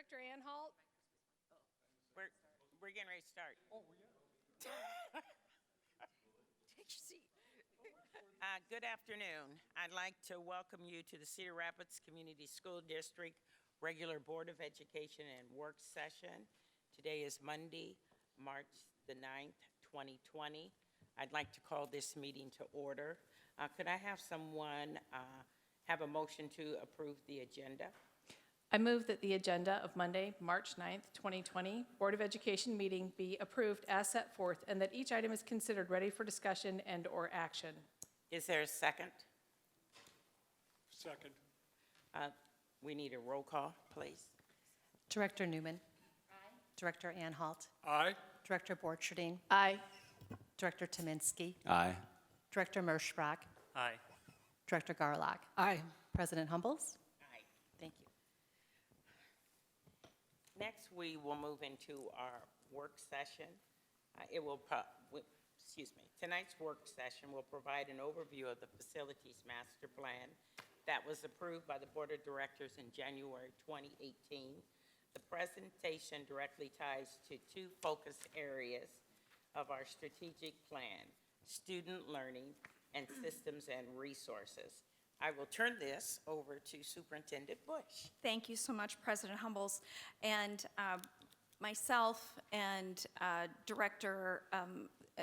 Director Anhalt. We're getting ready to start. Oh, yeah. Take your seat. Good afternoon. I'd like to welcome you to the Cedar Rapids Community School District Regular Board of Education and Work Session. Today is Monday, March the 9th, 2020. I'd like to call this meeting to order. Could I have someone have a motion to approve the agenda? I move that the agenda of Monday, March 9th, 2020, Board of Education meeting be approved as set forth and that each item is considered ready for discussion and/or action. Is there a second? Second. We need a roll call, please. Director Newman. Aye. Director Anhalt. Aye. Director Borcherding. Aye. Director Tominski. Aye. Director Merschbrock. Aye. Director Garlock. Aye. President Humbles. Aye. Thank you. Next, we will move into our work session. Tonight's work session will provide an overview of the facilities master plan that was approved by the Board of Directors in January 2018. The presentation directly ties to two focus areas of our strategic plan: student learning and systems and resources. I will turn this over to Superintendent Bush. Thank you so much, President Humbles. And myself and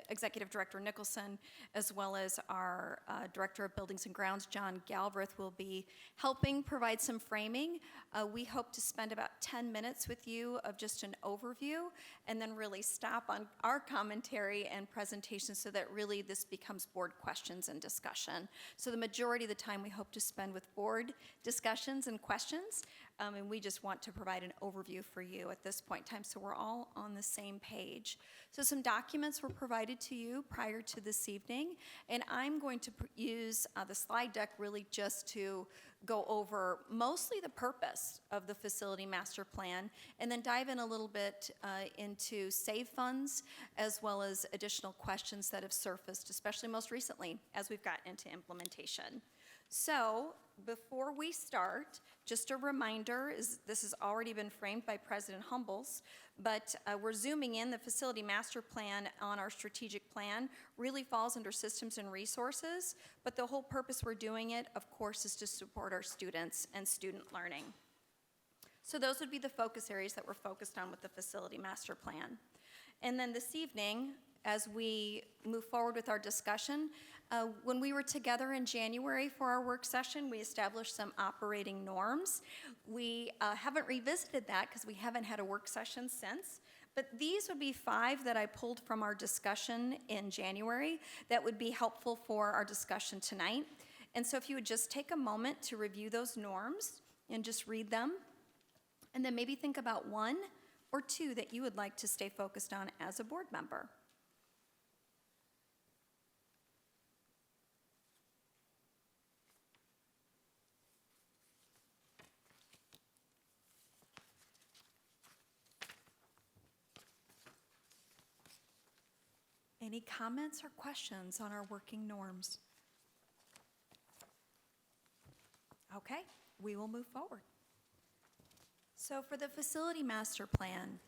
Executive Director Nicholson, as well as our Director of Buildings and Grounds, John Galbraith, will be helping provide some framing. We hope to spend about 10 minutes with you of just an overview and then really stop on our commentary and presentation so that really this becomes board questions and discussion. So the majority of the time we hope to spend with board discussions and questions, and we just want to provide an overview for you at this point in time so we're all on the same page. So some documents were provided to you prior to this evening, and I'm going to use the slide deck really just to go over mostly the purpose of the facility master plan and then dive in a little bit into save funds as well as additional questions that have surfaced, especially most recently as we've gotten into implementation. So before we start, just a reminder, this has already been framed by President Humbles, but we're zooming in. The facility master plan on our strategic plan really falls under systems and resources, but the whole purpose we're doing it, of course, is to support our students and student learning. So those would be the focus areas that we're focused on with the facility master plan. And then this evening, as we move forward with our discussion, when we were together in January for our work session, we established some operating norms. We haven't revisited that because we haven't had a work session since, but these would be 5 that I pulled from our discussion in January that would be helpful for our discussion tonight. And so if you would just take a moment to review those norms and just read them, and then maybe think about 1 or 2 that you would like to stay focused on as a board member. Any comments or questions on our working norms? Okay, we will move forward. So for the facility master plan,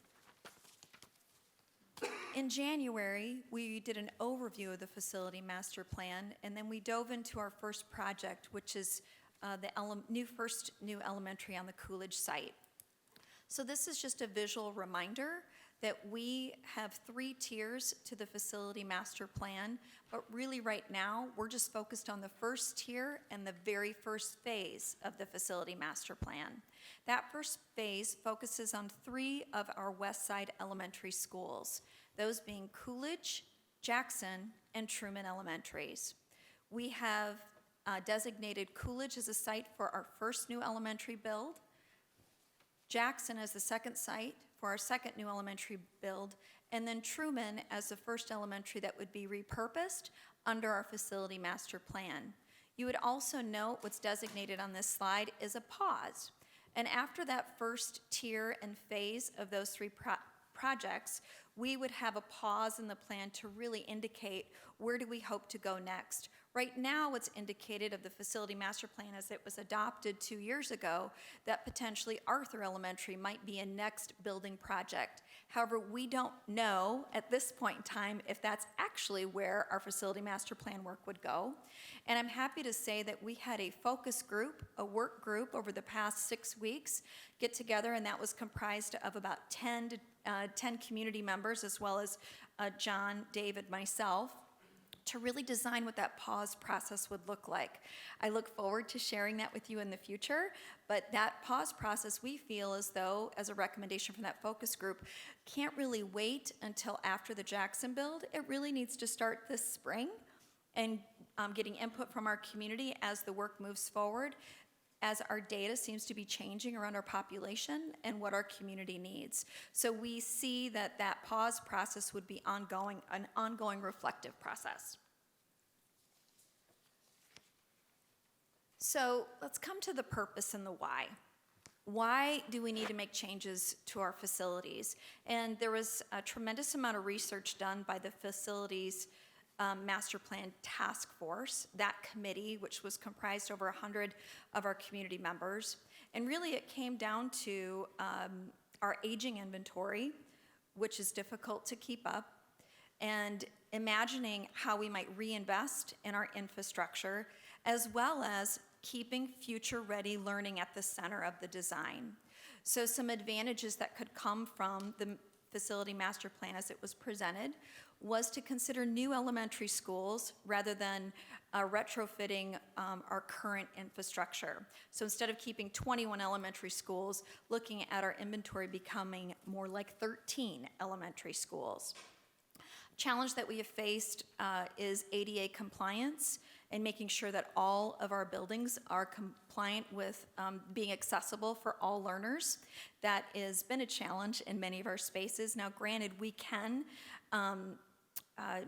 in January, we did an overview of the facility master plan, and then we dove into our first project, which is the first new elementary on the Coolidge site. So this is just a visual reminder that we have 3 tiers to the facility master plan, but really right now, we're just focused on the first tier and the very first phase of the facility master plan. That first phase focuses on 3 of our West Side elementary schools, those being Coolidge, Jackson, and Truman Elementaries. We have designated Coolidge as a site for our first new elementary build, Jackson as the second site for our second new elementary build, and then Truman as the first elementary that would be repurposed under our facility master plan. You would also note what's designated on this slide is a pause. And after that first tier and phase of those 3 projects, we would have a pause in the plan to really indicate where do we hope to go next. Right now, it's indicated of the facility master plan as it was adopted 2 years ago that potentially Arthur Elementary might be a next building project. However, we don't know at this point in time if that's actually where our facility master plan work would go. And I'm happy to say that we had a focus group, a work group over the past 6 weeks get together, and that was comprised of about 10 community members, as well as John, David, myself, to really design what that pause process would look like. I look forward to sharing that with you in the future, but that pause process, we feel as though, as a recommendation from that focus group, can't really wait until after the Jackson build. It really needs to start this spring, and getting input from our community as the work moves forward, as our data seems to be changing around our population and what our community needs. So we see that that pause process would be ongoing, an ongoing reflective process. So let's come to the purpose and the why. Why do we need to make changes to our facilities? And there was a tremendous amount of research done by the facilities Master Plan Task Force, that committee, which was comprised over 100 of our community members. And really it came down to our aging inventory, which is difficult to keep up, and imagining how we might reinvest in our infrastructure, as well as keeping future-ready learning at the center of the design. So some advantages that could come from the facility master plan as it was presented was to consider new elementary schools rather than retrofitting our current infrastructure. So instead of keeping 21 elementary schools, looking at our inventory becoming more like 13 elementary schools. Challenge that we have faced is ADA compliance and making sure that all of our buildings are compliant with being accessible for all learners. That has been a challenge in many of our spaces. Now, granted, we can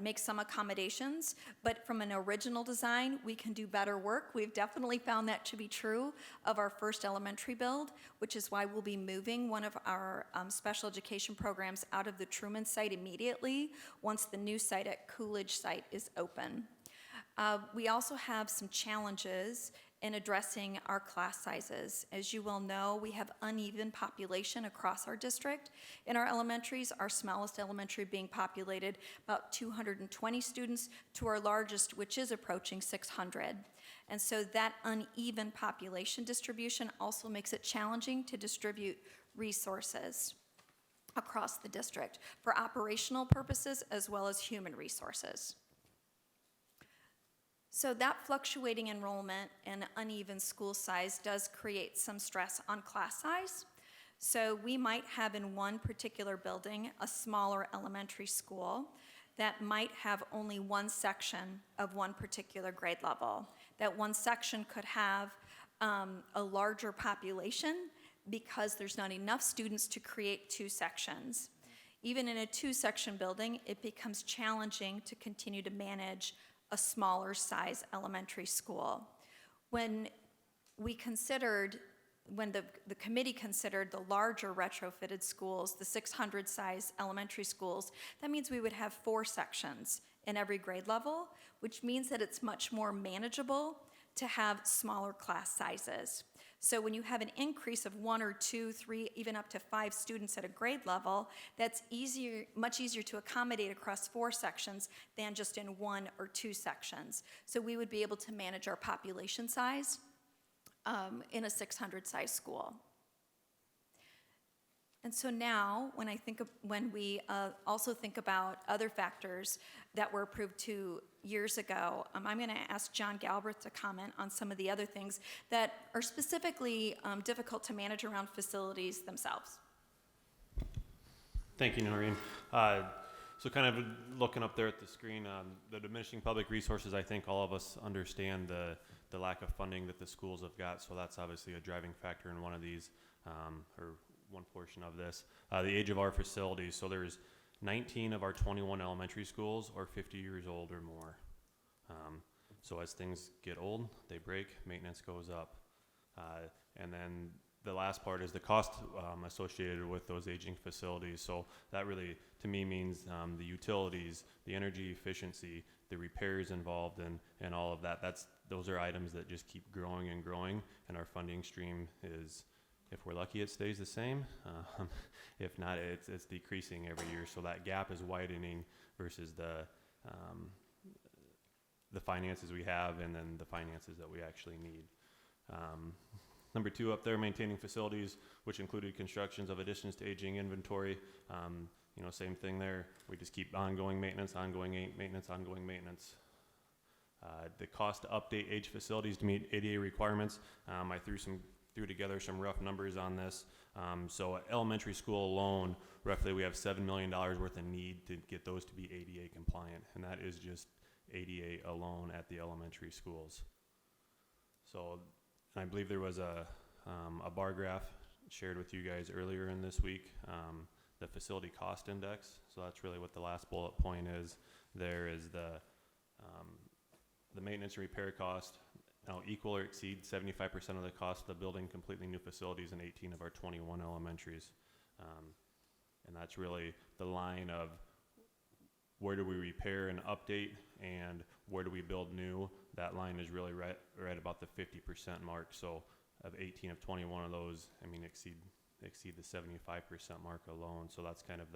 make some accommodations, but from an original design, we can do better work. We've definitely found that to be true of our first elementary build, which is why we'll be moving one of our special education programs out of the Truman site immediately once the new site at Coolidge site is open. We also have some challenges in addressing our class sizes. As you well know, we have uneven population across our district. In our elementaries, our smallest elementary being populated about 220 students to our largest, which is approaching 600. And so that uneven population distribution also makes it challenging to distribute resources across the district for operational purposes as well as human resources. So that fluctuating enrollment and uneven school size does create some stress on class size. So we might have in one particular building a smaller elementary school that might have only one section of one particular grade level. That one section could have a larger population because there's not enough students to create two sections. Even in a two-section building, it becomes challenging to continue to manage a smaller size elementary school. When the committee considered the larger retrofitted schools, the 600 size elementary schools, that means we would have 4 sections in every grade level, which means that it's much more manageable to have smaller class sizes. So when you have an increase of 1 or 2, 3, even up to 5 students at a grade level, that's much easier to accommodate across 4 sections than just in 1 or 2 sections. So we would be able to manage our population size in a 600 size school. And so now, when we also think about other factors that were approved 2 years ago, I'm going to ask John Galbraith to comment on some of the other things that are specifically difficult to manage around facilities themselves. Thank you, Noreen. So kind of looking up there at the screen, the diminishing public resources, I think all of us understand the lack of funding that the schools have got, so that's obviously a driving factor in one of these, or one portion of this. The age of our facilities, so there's 19 of our 21 elementary schools are 50 years old or more. So as things get old, they break, maintenance goes up. And then the last part is the cost associated with those aging facilities. So that really, to me, means the utilities, the energy efficiency, the repairs involved, and all of that. Those are items that just keep growing and growing, and our funding stream is, if we're lucky, it stays the same. If not, it's decreasing every year. So that gap is widening versus the finances we have and then the finances that we actually need. Number 2 up there, maintaining facilities, which included constructions of additions to aging inventory. Same thing there. We just keep ongoing maintenance, ongoing maintenance, ongoing maintenance. The cost to update age facilities to meet ADA requirements. I threw together some rough numbers on this. So at elementary school alone, roughly we have $7 million worth of need to get those to be ADA compliant, and that is just ADA alone at the elementary schools. So, and I believe there was a bar graph shared with you guys earlier in this week, the facility cost index. So that's really what the last bullet point is. There is the maintenance and repair cost now equal or exceed 75% of the cost of the building completely new facilities in 18 of our 21 elementaries. And that's really the line of where do we repair and update and where do we build new. That line is really right about the 50% mark. So of 18 of 21 of those, exceed the 75% mark alone. So that's kind of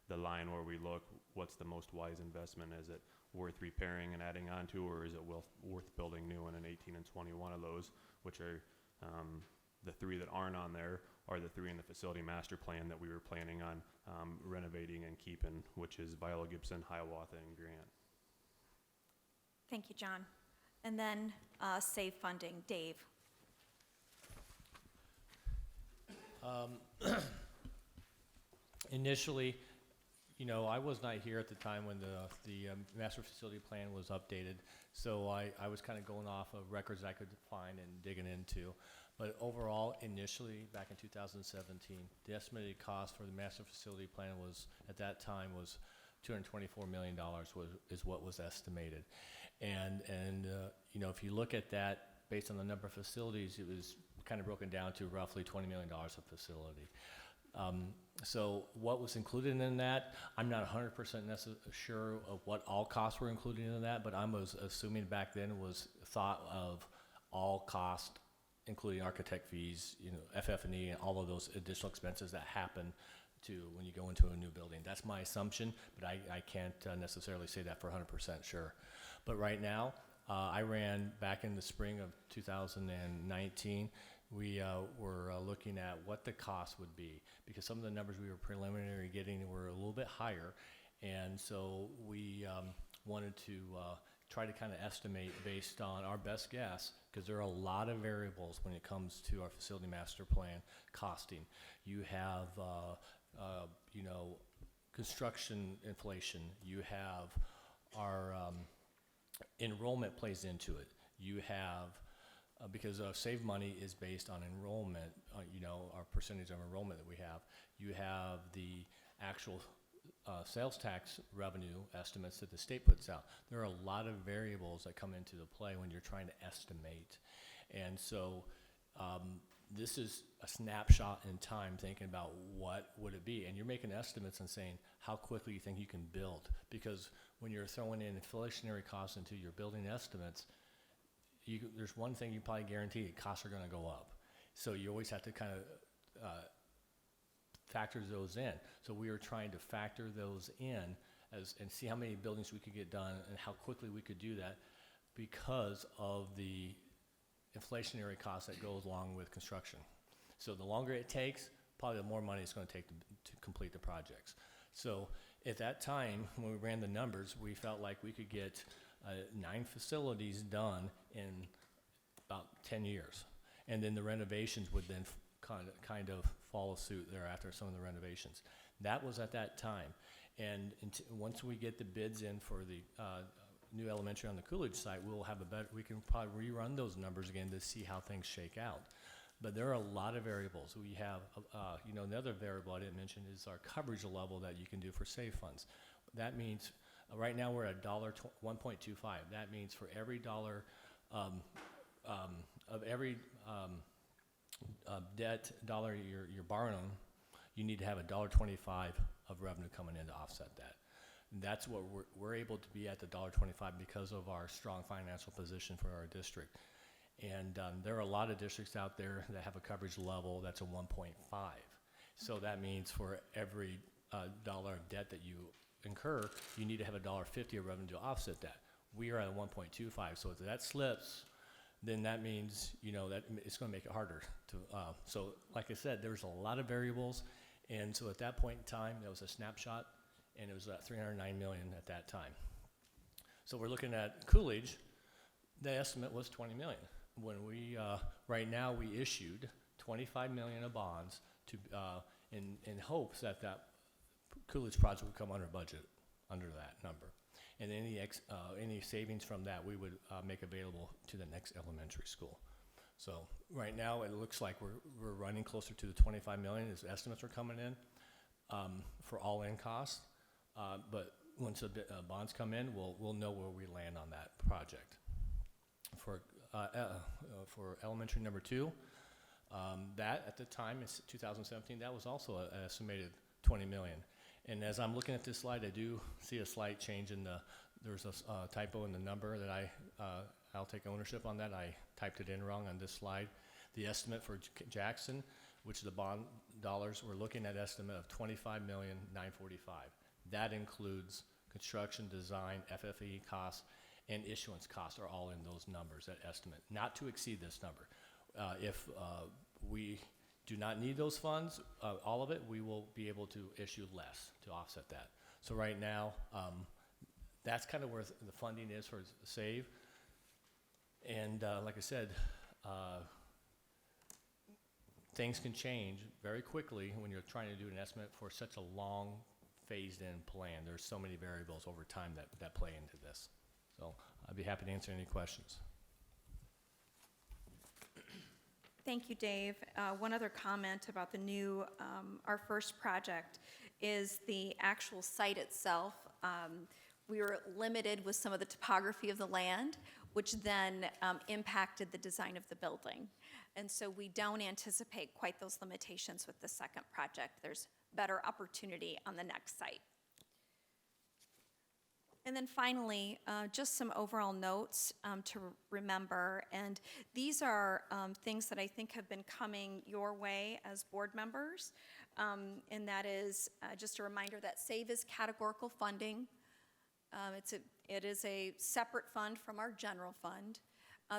the line where we look, what's the most wise investment? Is it worth repairing and adding on to, or is it worth building new? And in 18 and 21 of those, which are the 3 that aren't on there, are the 3 in the facility master plan that we were planning on renovating and keeping, which is Viola Gibson, Hiawatha, and Grant. Thank you, John. And then SAVE funding, Dave. Initially, I was not here at the time when the master facility plan was updated, so I was kind of going off of records I could find and digging into. But overall, initially, back in 2017, the estimated cost for the master facility plan was, at that time, was $224 million is what was estimated. And if you look at that, based on the number of facilities, it was kind of broken down to roughly $20 million a facility. So what was included in that, I'm not 100% sure of what all costs were included in that, but I was assuming back then was thought of all costs, including architect fees, FF&E, and all of those additional expenses that happen to when you go into a new building. That's my assumption, but I can't necessarily say that for 100% sure. But right now, I ran back in the spring of 2019. We were looking at what the cost would be, because some of the numbers we were preliminary getting were a little bit higher, and so we wanted to try to kind of estimate based on our best guess, because there are a lot of variables when it comes to our facility master plan costing. You have construction inflation. You have our enrollment plays into it. You have because SAVE money is based on enrollment, our percentage of enrollment that we have. You have the actual sales tax revenue estimates that the state puts out. There are a lot of variables that come into the play when you're trying to estimate. And so this is a snapshot in time, thinking about what would it be. And you're making estimates and saying how quickly you think you can build. Because when you're throwing in inflationary costs into your building estimates, there's one thing you probably guarantee: costs are going to go up. So you always have to kind of factor those in. So we were trying to factor those in and see how many buildings we could get done and how quickly we could do that, because of the inflationary costs that goes along with construction. So the longer it takes, probably the more money it's going to take to complete the projects. So at that time, when we ran the numbers, we felt like we could get 9 facilities done in about 10 years. And then the renovations would then kind of follow suit thereafter, some of the renovations. That was at that time. And once we get the bids in for the new elementary on the Coolidge site, we can probably rerun those numbers again to see how things shake out. But there are a lot of variables. We have, another variable I didn't mention is our coverage level that you can do for SAVE funds. That means right now we're at $1.25. That means for every dollar of every debt dollar you're borrowing on, you need to have $1.25 of revenue coming in to offset that. And that's what we're able to be at the $1.25 because of our strong financial position for our district. And there are a lot of districts out there that have a coverage level that's a 1.5. So that means for every dollar of debt that you incur, you need to have $1.50 of revenue to offset that. We are at 1.25, so if that slips, then that means, you know, that it's going to make it harder to, so like I said, there's a lot of variables, and so at that point in time, there was a snapshot, and it was at $309 million at that time. So we're looking at Coolidge, the estimate was $20 million. When we, right now, we issued $25 million of bonds to, in hopes that that Coolidge project would come under budget, under that number. And any savings from that, we would make available to the next elementary school. So right now, it looks like we're running closer to the 25 million as estimates are coming in for all-in costs. But once the bonds come in, we'll know where we land on that project. For elementary number 2, that at the time, it's 2017, that was also an estimated 20 million. And as I'm looking at this slide, I do see a slight change in there's a typo in the number that I'll take ownership on that. I typed it in wrong on this slide. The estimate for Jackson, which is the bond dollars, we're looking at estimate of $25,945,000. That includes construction, design, FFE costs, and issuance costs are all in those numbers, that estimate, not to exceed this number. If we do not need those funds, all of it, we will be able to issue less to offset that. So right now, that's kind of where the funding is for SAVE. And like I said, things can change very quickly when you're trying to do an estimate for such a long phased-in plan. There's so many variables over time that play into this. So I'd be happy to answer any questions. Thank you, Dave. One other comment about the new, our first project is the actual site itself. We were limited with some of the topography of the land, which then impacted the design of the building. And so we don't anticipate quite those limitations with the second project. There's better opportunity on the next site. And then finally, just some overall notes to remember. And these are things that I think have been coming your way as board members. And that is just a reminder that SAVE is categorical funding. It is a separate fund from our general fund.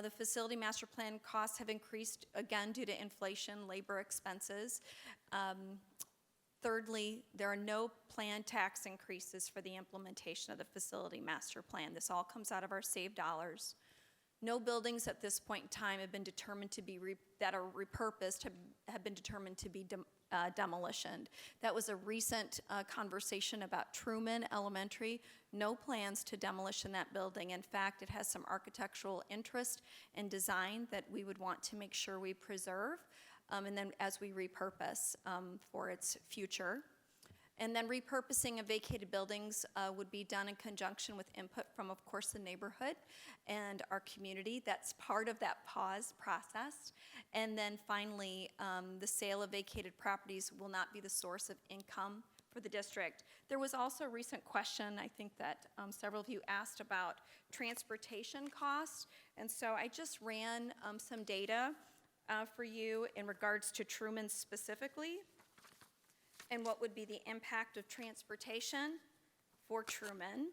The facility master plan costs have increased, again, due to inflation, labor expenses. Thirdly, there are no planned tax increases for the implementation of the facility master plan. This all comes out of our SAVE dollars. No buildings at this point in time have been determined to be, that are repurposed, have been determined to be demolitioned. That was a recent conversation about Truman Elementary. No plans to demolition that building. In fact, it has some architectural interest and design that we would want to make sure we preserve. And then as we repurpose for its future. And then repurposing of vacated buildings would be done in conjunction with input from, of course, the neighborhood and our community. That's part of that pause process. And then finally, the sale of vacated properties will not be the source of income for the district. There was also a recent question, I think that several of you asked about transportation costs. And so I just ran some data for you in regards to Truman specifically, and what would be the impact of transportation for Truman.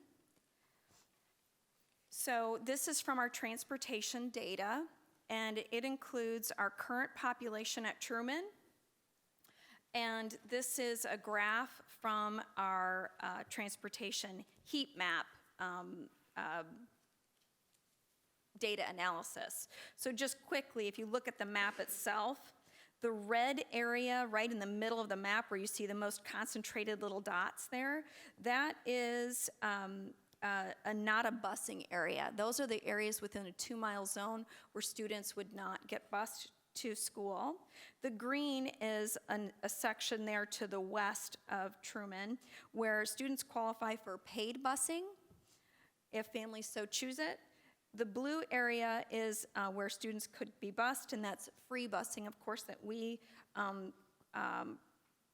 So this is from our transportation data, and it includes our current population at Truman, and this is a graph from our transportation heat map data analysis. So just quickly, if you look at the map itself, the red area right in the middle of the map where you see the most concentrated little dots there, that is not a busing area. Those are the areas within a 2-mile zone where students would not get bused to school. The green is a section there to the west of Truman where students qualify for paid busing if families so choose it. The blue area is where students could be bused, and that's free busing, of course, that we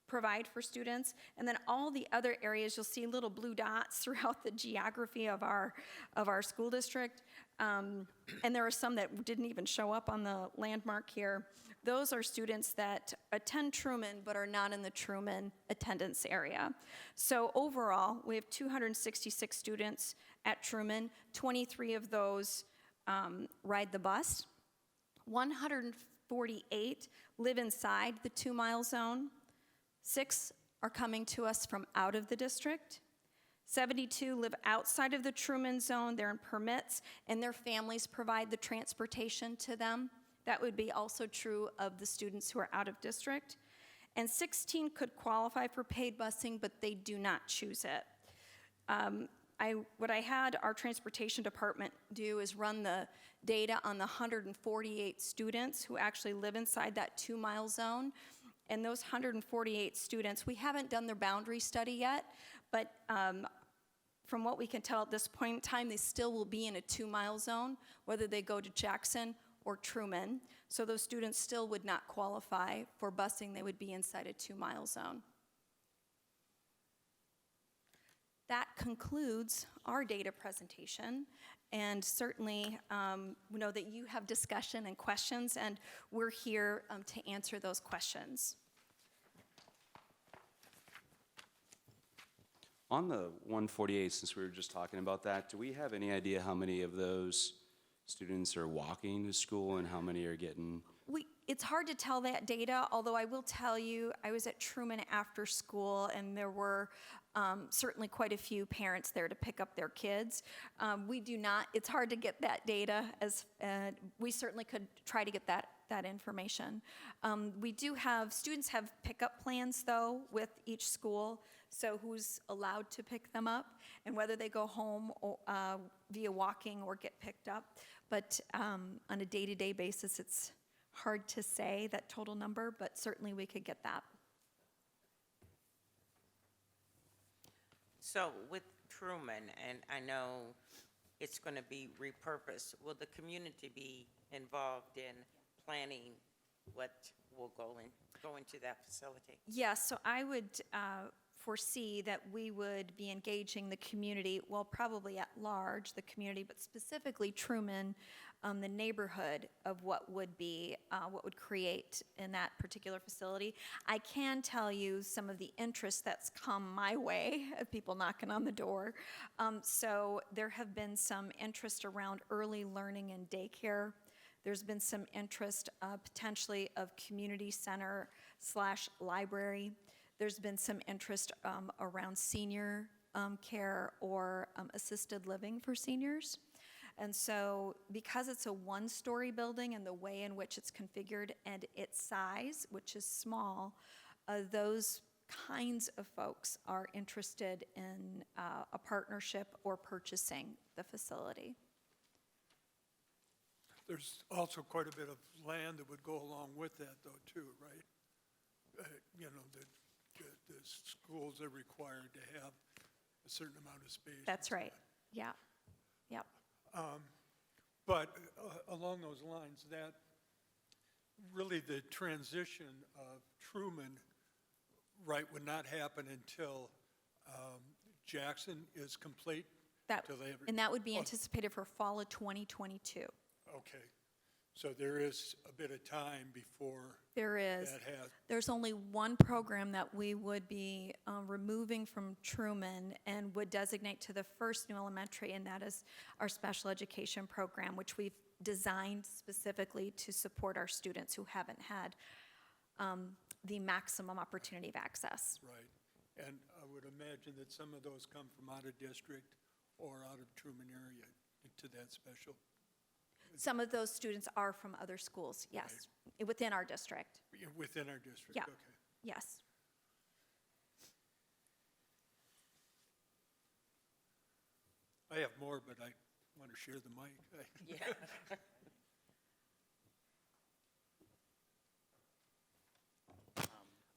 provide for students. And then all the other areas, you'll see little blue dots throughout the geography of our school district. And there are some that didn't even show up on the landmark here. Those are students that attend Truman but are not in the Truman attendance area. So overall, we have 266 students at Truman. 23 of those ride the bus. 148 live inside the 2-mile zone. 6 are coming to us from out of the district. 72 live outside of the Truman zone. They're in permits, and their families provide the transportation to them. That would be also true of the students who are out of district. And 16 could qualify for paid busing, but they do not choose it. What I had our transportation department do is run the data on the 148 students who actually live inside that 2-mile zone. And those 148 students, we haven't done their boundary study yet, but from what we can tell at this point in time, they still will be in a 2-mile zone, whether they go to Jackson or Truman. So those students still would not qualify for busing. They would be inside a 2-mile zone. That concludes our data presentation. And certainly, we know that you have discussion and questions, and we're here to answer those questions. On the 148, since we were just talking about that, do we have any idea how many of those students are walking to school and how many are getting? It's hard to tell that data, although I will tell you, I was at Truman after school, and there were certainly quite a few parents there to pick up their kids. We do not, it's hard to get that data, as we certainly could try to get that information. We do have, students have pickup plans though with each school, so who's allowed to pick them up and whether they go home or, via walking or get picked up. But on a day-to-day basis, it's hard to say that total number, but certainly we could get that. So with Truman, and I know it's going to be repurposed, will the community be involved in planning what will go into that facility? Yes, so I would foresee that we would be engaging the community, well, probably at large, the community, but specifically Truman, the neighborhood of what would create in that particular facility. I can tell you some of the interest that's come my way of people knocking on the door. So there have been some interest around early learning and daycare. There's been some interest potentially of community center / library. There's been some interest around senior care or assisted living for seniors. And so because it's a 1-story building and the way in which it's configured and its size, which is small, those kinds of folks are interested in a partnership or purchasing the facility. There's also quite a bit of land that would go along with that, though, too, right? You know, the schools are required to have a certain amount of space. That's right. Yeah. Yep. But along those lines, that really the transition of Truman, right, would not happen until Jackson is complete? And that would be anticipated for fall of 2022. Okay. So there is a bit of time before There is. that has. There's only one program that we would be removing from Truman and would designate to the first new elementary, and that is our special education program, which we've designed specifically to support our students who haven't had the maximum opportunity of access. Right. And I would imagine that some of those come from out of district or out of Truman area into that special. Some of those students are from other schools, yes, within our district. Within our district, Yeah. okay. Yes. I have more, but I want to share the mic. Yeah.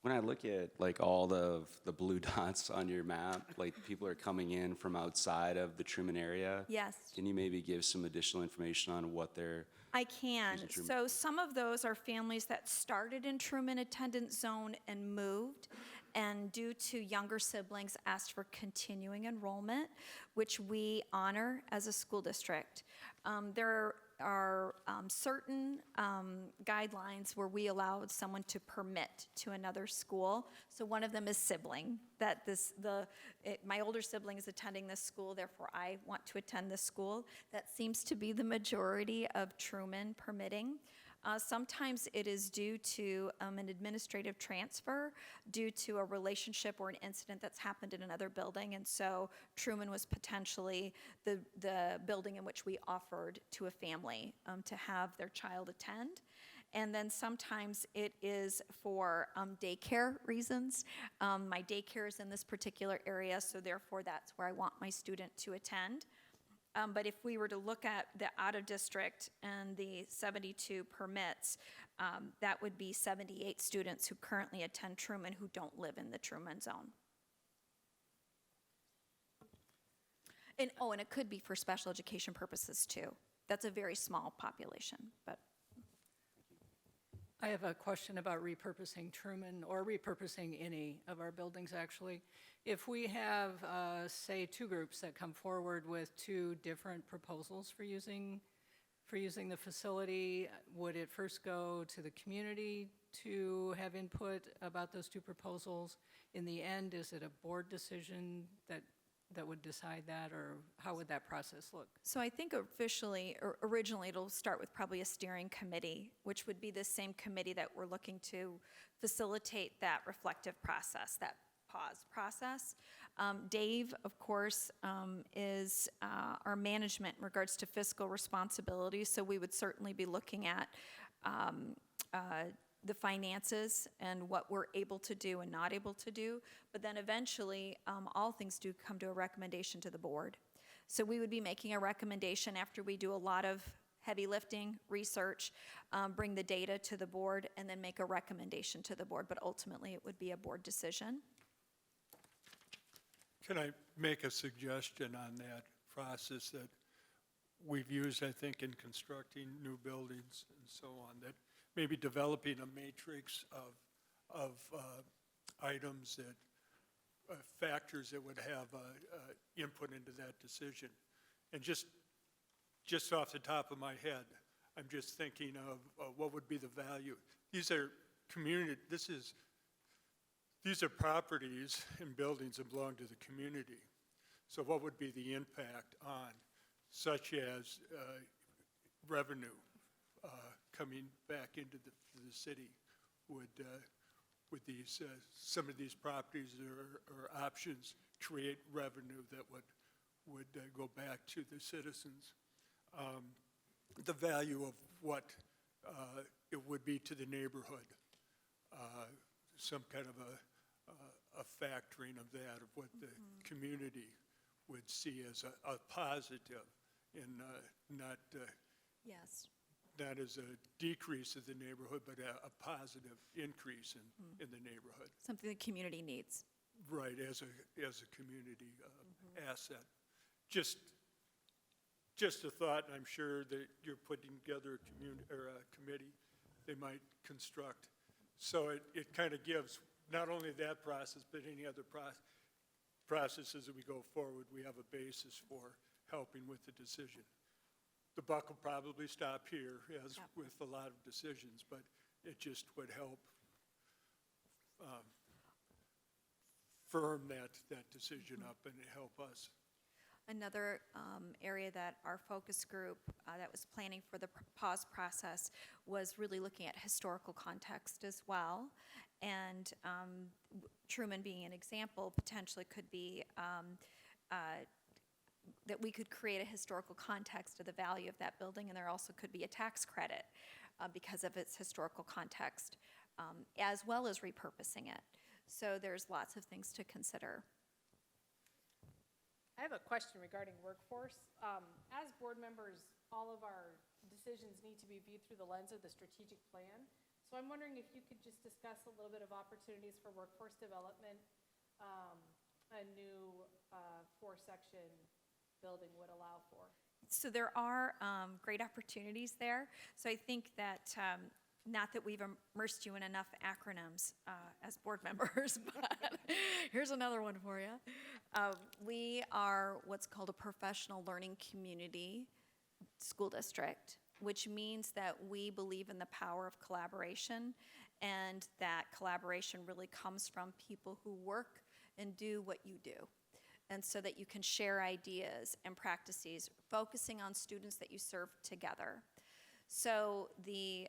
When I look at like all the blue dots on your map, like people are coming in from outside of the Truman area. Yes. Can you maybe give some additional information on what they're? I can. Using Truman. So some of those are families that started in Truman Attendance Zone and moved, and due to younger siblings asked for continuing enrollment, which we honor as a school district. There are certain guidelines where we allowed someone to permit to another school. So one of them is sibling, that my older sibling is attending this school, therefore I want to attend this school. That seems to be the majority of Truman permitting. Sometimes it is due to an administrative transfer, due to a relationship or an incident that's happened in another building, and so Truman was potentially the building in which we offered to a family to have their child attend. And then sometimes it is for daycare reasons. My daycare is in this particular area, so therefore that's where I want my student to attend. But if we were to look at the out-of-district and the 72 permits, that would be 78 students who currently attend Truman who don't live in the Truman zone. And it could be for special education purposes too. That's a very small population, but. I have a question about repurposing Truman, or repurposing any of our buildings, actually. If we have, say, two groups that come forward with two different proposals for using the facility, would it first go to the community to have input about those two proposals? In the end, is it a board decision that would decide that, or how would that process look? So I think officially, or originally, it'll start with probably a steering committee, which would be the same committee that we're looking to facilitate that reflective process, that pause process. Dave, of course, is our management in regards to fiscal responsibility, so we would certainly be looking at the finances and what we're able to do and not able to do. But then eventually, all things do come to a recommendation to the board. So we would be making a recommendation after we do a lot of heavy lifting, research, bring the data to the board, and then make a recommendation to the board. But ultimately, it would be a board decision. Can I make a suggestion on that process that we've used, I think, in constructing new buildings and so on, that maybe developing a matrix of items that, factors that would have input into that decision. And just off the top of my head, I'm just thinking of what would be the value. These are these are properties and buildings that belong to the community. So what would be the impact on, such as revenue coming back into the city? Would these some of these properties or options create revenue that would go back to the citizens? The value of what it would be to the neighborhood, some kind of a factoring of that, of what the community would see as a positive, and not Yes. not as a decrease of the neighborhood, but a positive increase in the neighborhood. Something the community needs. Right, as a community asset. Just a thought, and I'm sure that you're putting together a committee they might construct. So it kind of gives not only that process, but any other processes that we go forward, we have a basis for helping with the decision. The buck will probably stop here, as with a lot of decisions, but it just would help firm that decision up and help us. Another area that our focus group that was planning for the pause process was really looking at historical context as well. And Truman being an example, potentially could be that we could create a historical context of the value of that building, and there also could be a tax credit because of its historical context, as well as repurposing it. So there's lots of things to consider. I have a question regarding workforce. As board members, all of our decisions need to be viewed through the lens of the strategic plan. So I'm wondering if you could just discuss a little bit of opportunities for workforce development a new four-section building would allow for. So there are great opportunities there. So I think that, not that we've immersed you in enough acronyms as board members, but here's another one for you. We are what's called a professional learning community school district, which means that we believe in the power of collaboration, and that collaboration really comes from people who work and do what you do. And so that you can share ideas and practices, focusing on students that you serve together. So the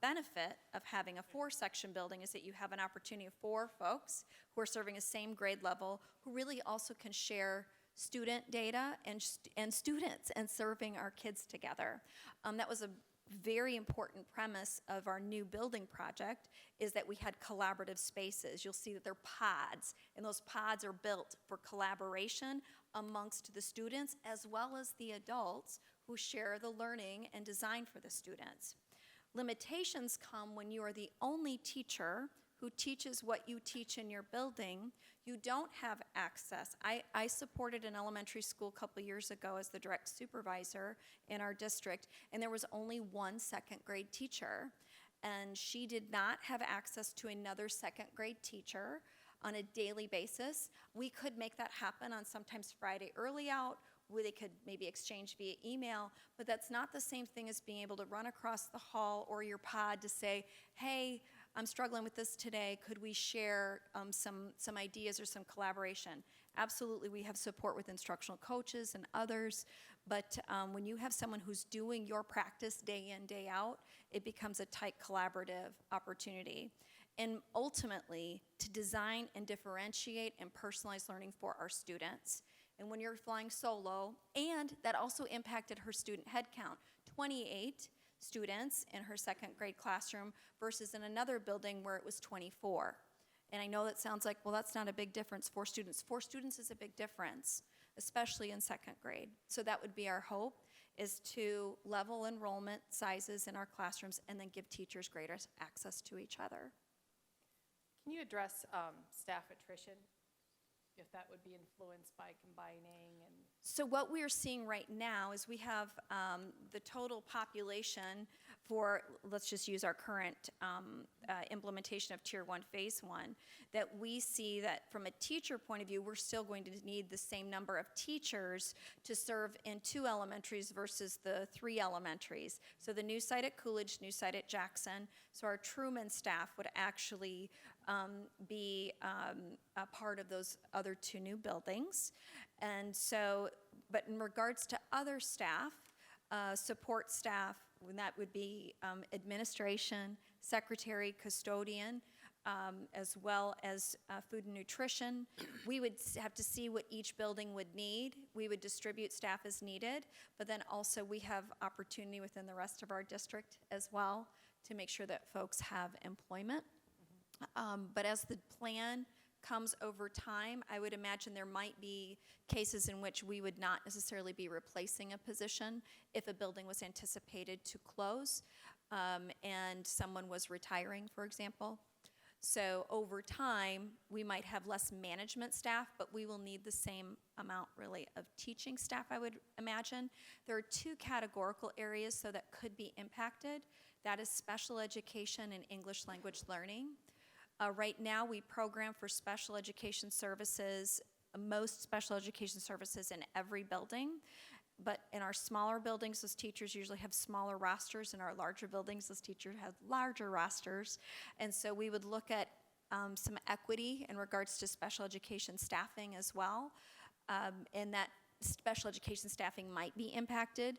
benefit of having a four-section building is that you have an opportunity of four folks who are serving the same grade level, who really also can share student data and students and serving our kids together. That was a very important premise of our new building project, is that we had collaborative spaces. You'll see that they're pods, and those pods are built for collaboration amongst the students as well as the adults who share the learning and design for the students. Limitations come when you are the only teacher who teaches what you teach in your building. You don't have access. I supported an elementary school a couple years ago as the direct supervisor in our district, and there was only one second grade teacher, and she did not have access to another second grade teacher on a daily basis. We could make that happen on sometimes Friday early out, where they could maybe exchange via email, but that's not the same thing as being able to run across the hall or your pod to say, hey, I'm struggling with this today, could we share some ideas or some collaboration? Absolutely, we have support with instructional coaches and others, but when you have someone who's doing your practice day in, day out, it becomes a tight collaborative opportunity. And ultimately, to design and differentiate and personalize learning for our students. And when you're flying solo, and that also impacted her student headcount, 28 students in her second grade classroom versus in another building where it was 24. And I know that sounds like, well, that's not a big difference. 4 students. 4 students is a big difference, especially in second grade. So that would be our hope, is to level enrollment sizes in our classrooms and then give teachers greater access to each other. Can you address staff attrition, if that would be influenced by combining and? So what we're seeing right now is we have the total population for, let's just use our current implementation of Tier 1, Phase 1, that we see that from a teacher point of view, we're still going to need the same number of teachers to serve in 2 elementaries versus the 3 elementaries. So the new site at Coolidge, new site at Jackson. So our Truman staff would actually be a part of those other 2 new buildings. And so, but in regards to other staff, support staff, that would be administration, secretary, custodian, as well as food and nutrition. We would have to see what each building would need. We would distribute staff as needed, but then also we have opportunity within the rest of our district as well to make sure that folks have employment. But as the plan comes over time, I would imagine there might be cases in which we would not necessarily be replacing a position if a building was anticipated to close and someone was retiring, for example. So over time, we might have less management staff, but we will need the same amount, really, of teaching staff, I would imagine. There are 2 categorical areas so that could be impacted. That is special education and English language learning. Right now, we program for special education services, most special education services in every building. But in our smaller buildings, those teachers usually have smaller rosters. In our larger buildings, those teachers have larger rosters. And so we would look at some equity in regards to special education staffing as well. And that special education staffing might be impacted.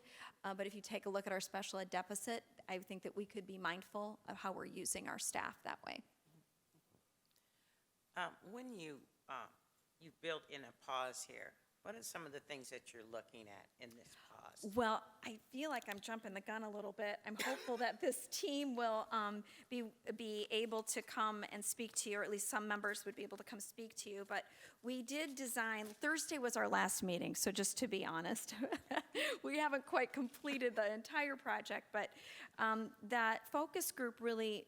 But if you take a look at our special ed deficit, I think that we could be mindful of how we're using our staff that way. When you built in a pause here, What are some of the things that you're looking at in this pause? Well, I feel like I'm jumping the gun a little bit. I'm hopeful that this team will be able to come and speak to you, or at least some members would be able to come speak to you. But we did design, Thursday was our last meeting, so just to be honest, we haven't quite completed the entire project. But that focus group really,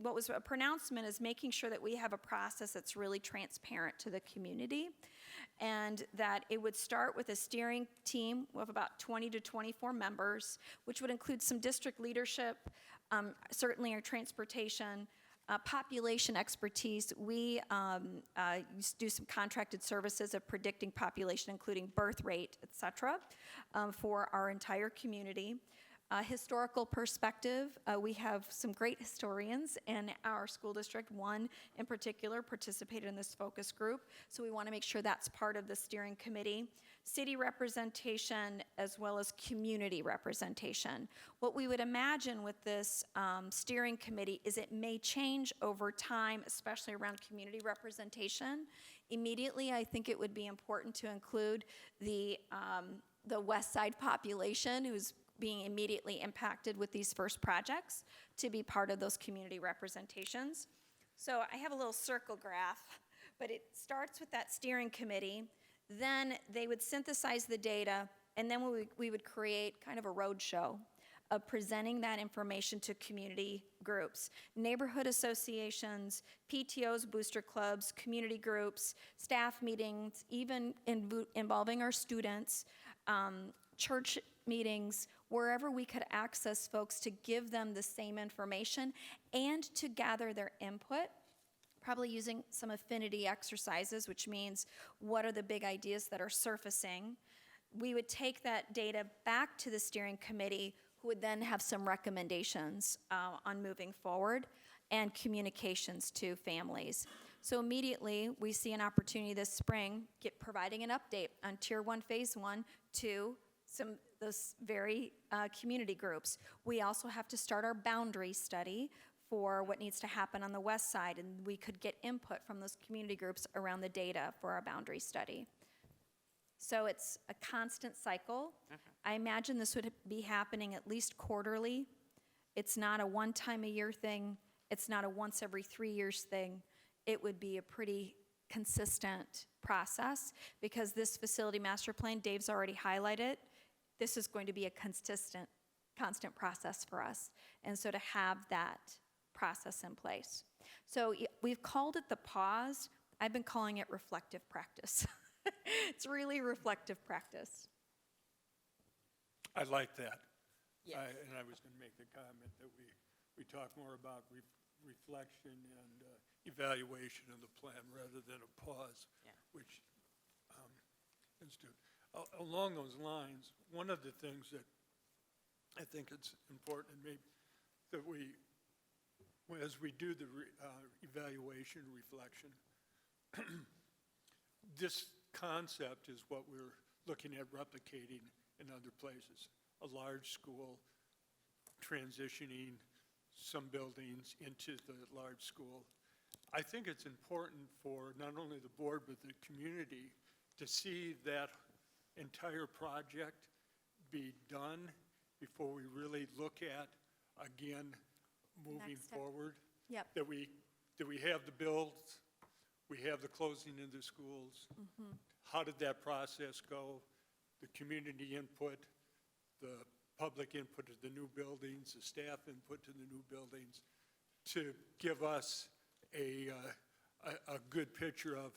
what was a pronouncement is making sure that we have a process that's really transparent to the community, and that it would start with a steering team of about 20 to 24 members, which would include some district leadership, certainly our transportation, population expertise. We do some contracted services of predicting population, including birth rate, et cetera, for our entire community. Historical perspective, we have some great historians in our school district. One in particular participated in this focus group, so we want to make sure that's part of the steering committee. City representation as well as community representation. What we would imagine with this steering committee is it may change over time, especially around community representation. Immediately, I think it would be important to include the West Side population, who's being immediately impacted with these first projects, to be part of those community representations. So I have a little circle graph, but it starts with that steering committee. Then they would synthesize the data, and then we would create kind of a roadshow of presenting that information to community groups, neighborhood associations, PTOs, booster clubs, community groups, staff meetings, even involving our students, church meetings, wherever we could access folks to give them the same information and to gather their input, probably using some affinity exercises, which means what are the big ideas that are surfacing. We would take that data back to the steering committee, who would then have some recommendations on moving forward and communications to families. So immediately, we see an opportunity this spring, providing an update on Tier 1, Phase 1 to those very community groups. We also have to start our boundary study for what needs to happen on the west side, and we could get input from those community groups around the data for our boundary study. So it's a constant cycle. I imagine this would be happening at least quarterly. It's not a one-time-a-year thing. It's not a once every 3 years thing. It would be a pretty consistent process, because this facility master plan, Dave's already highlighted, this is going to be a constant process for us. And so to have that process in place. So we've called it the pause. I've been calling it reflective practice. It's really reflective practice. I like that. Yes. And I was going to make the comment that we talk more about reflection and evaluation of the plan rather than a pause, Yeah. which is good. Along those lines, one of the things that I think it's important, maybe that as we do the evaluation reflection, this concept is what we're looking at replicating in other places. A large school transitioning some buildings into the large school. I think it's important for not only the board but the community to see that entire project be done before we really look at, again, moving Next step. forward. Yep. That we have the builds, we have the closing of the schools. How did that process go? The community input, the public input to the new buildings, the staff input to the new buildings, to give us a good picture of,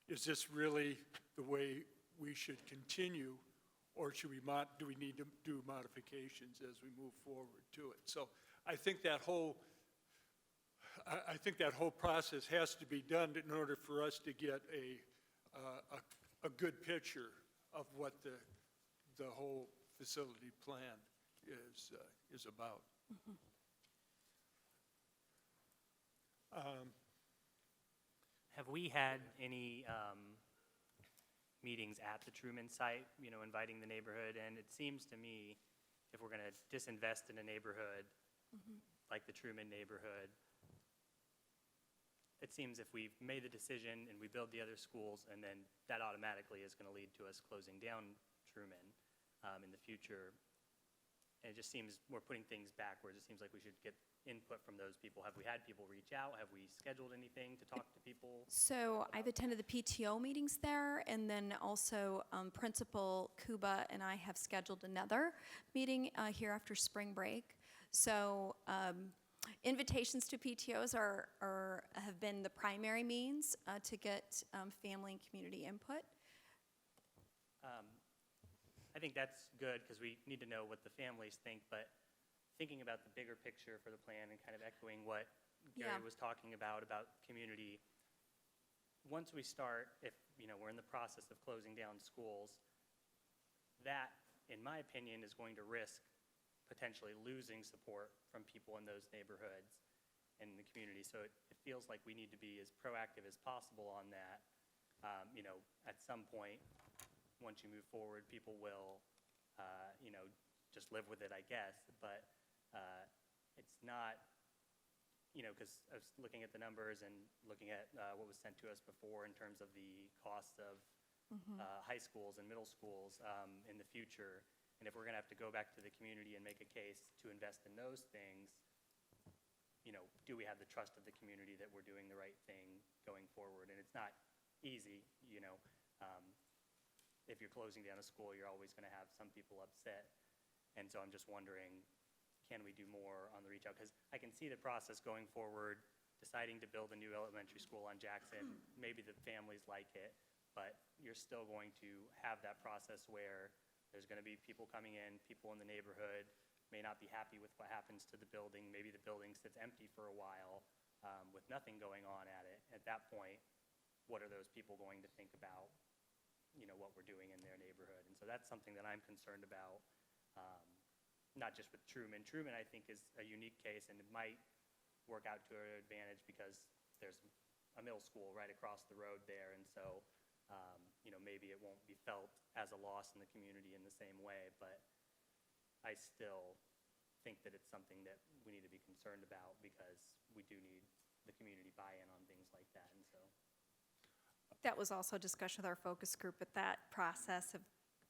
is this really the way we should continue, or do we need to do modifications as we move forward to it? So I think that whole process has to be done in order for us to get a good picture of what the whole facility plan is about. Have we had any meetings at the Truman site, inviting the neighborhood? And it seems to me, if we're going to disinvest in a neighborhood, like the Truman neighborhood, it seems if we've made the decision and we build the other schools, and then that automatically is going to lead to us closing down Truman in the future. And it just seems we're putting things backwards. It seems like we should get input from those people. Have we had people reach out? Have we scheduled anything to talk to people? So I've attended the PTO meetings there, and then also Principal Kuba and I have scheduled another meeting here after spring break. So invitations to PTOs have been the primary means to get family and community input. I think that's good because we need to know what the families think, but thinking about the bigger picture for the plan and kind of echoing what Gary Yeah. was talking about community, once we start, if we're in the process of closing down schools, that, in my opinion, is going to risk potentially losing support from people in those neighborhoods and in the community. So it feels like we need to be as proactive as possible on that. At some point, once you move forward, people will, just live with it, I guess. But it's not, because I was looking at the numbers and looking at what was sent to us before in terms of the cost of high schools and middle schools in the future. And if we're going to have to go back to the community and make a case to invest in those things, do we have the trust of the community that we're doing the right thing going forward? And it's not easy, if you're closing down a school, you're always going to have some people upset. And so I'm just wondering, can we do more on the reach out? Because I can see the process going forward, deciding to build a new elementary school on Jackson. Maybe the families like it, but you're still going to have that process where there's going to be people coming in, people in the neighborhood may not be happy with what happens to the building. Maybe the building sits empty for a while with nothing going on at it. At that point, what are those people going to think about, what we're doing in their neighborhood? And so that's something that I'm concerned about, not just with Truman. Truman, I think, is a unique case, and it might work out to our advantage because there's a middle school right across the road there, and so maybe it won't be felt as a loss in the community in the same way, but I still think that it's something that we need to be concerned about because we do need the community buy-in on things like that. And so That was also a discussion with our focus group at that process of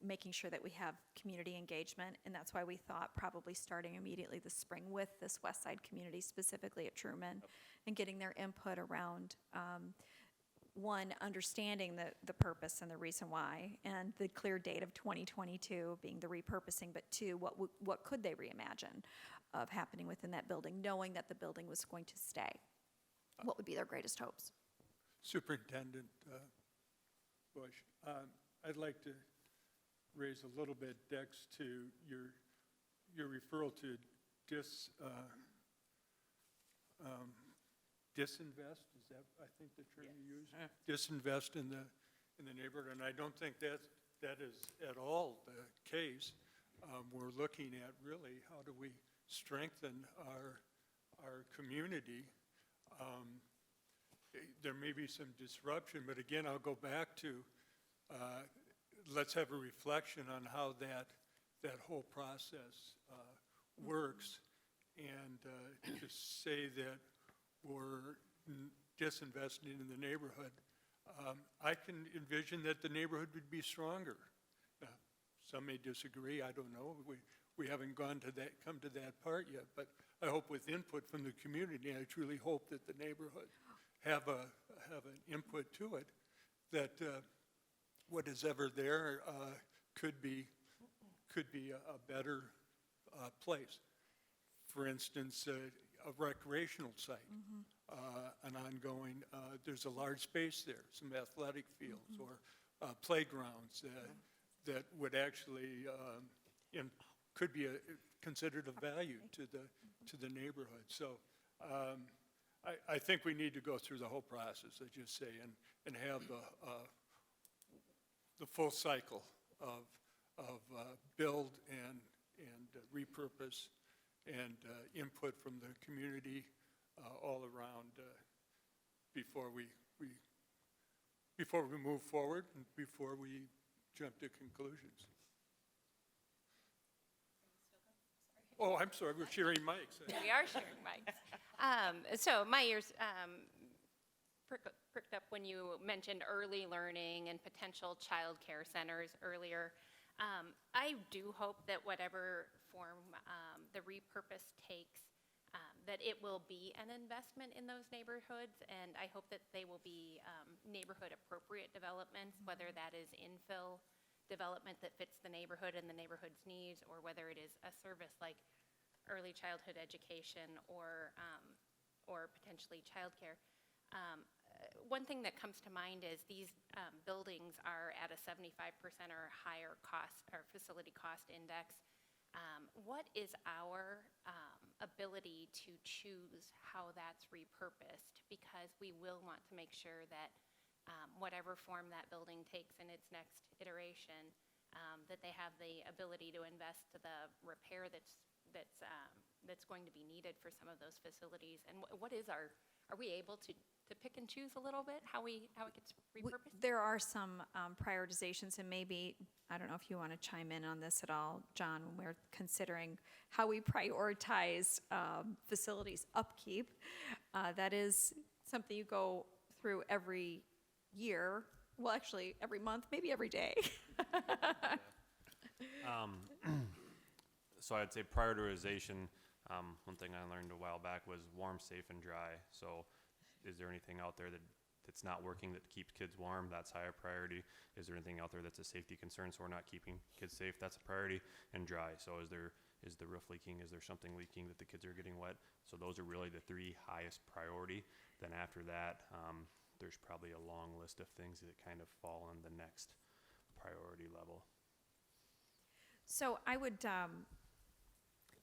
making sure that we have community engagement, and that's why we thought probably starting immediately this spring with this West Side community, specifically at Truman, and getting their input around, one, understanding the purpose and the reason why, and the clear date of 2022 being the repurposing, but two, what could they reimagine of happening within that building, knowing that the building was going to stay? What would be their greatest hopes? Superintendent Bush, I'd like to raise a little bit, Dex, to your referral to disinvest. Is that, I think, the term you used? Disinvest in the neighborhood, and I don't think that is at all the case. We're looking at really how do we strengthen our community. There may be some disruption, but again, I'll go back to let's have a reflection on how that whole process works, and to say that we're disinvesting in the neighborhood, I can envision that the neighborhood would be stronger. Some may disagree, I don't know. We haven't come to that part yet, but I hope with input from the community, I truly hope that the neighborhood have an input to it, that what is ever there could be a better place. For instance, a recreational site, an ongoing, there's a large space there, some athletic fields or playgrounds that would actually could be considered of value to the neighborhood. So I think we need to go through the whole process, I just say, and have the full cycle of build and repurpose and input from the community all around before we move forward and before we jump to conclusions. Oh, I'm sorry, we're sharing mics. We are sharing mics. So my ears, pricked up when you mentioned early learning and potential child care centers earlier. I do hope that whatever form the repurpose takes, that it will be an investment in those neighborhoods, and I hope that they will be neighborhood-appropriate developments, whether that is infill development that fits the neighborhood and the neighborhood's needs, or whether it is a service like early childhood education or potentially childcare. One thing that comes to mind is these buildings are at a 75% or higher cost or facility cost index. What is our ability to choose how that's repurposed? Because we will want to make sure that whatever form that building takes in its next iteration, that they have the ability to invest to the repair that's going to be needed for some of those facilities. And what is are we able to pick and choose a little bit how it gets repurposed? There are some prioritizations, and maybe, I don't know if you want to chime in on this at all, John, when we're considering how we prioritize facilities upkeep. That is something you go through every year, well, actually, every month, maybe every day. So I'd say prioritization, one thing I learned a while back was warm, safe, and dry. So is there anything out there that's not working that keeps kids warm? That's higher priority. Is there anything out there that's a safety concern, so we're not keeping kids safe? That's a priority. And dry. So is the roof leaking? Is there something leaking that the kids are getting wet? So those are really the three highest priority. Then after that, there's probably a long list of things that kind of fall on the next priority level. So I would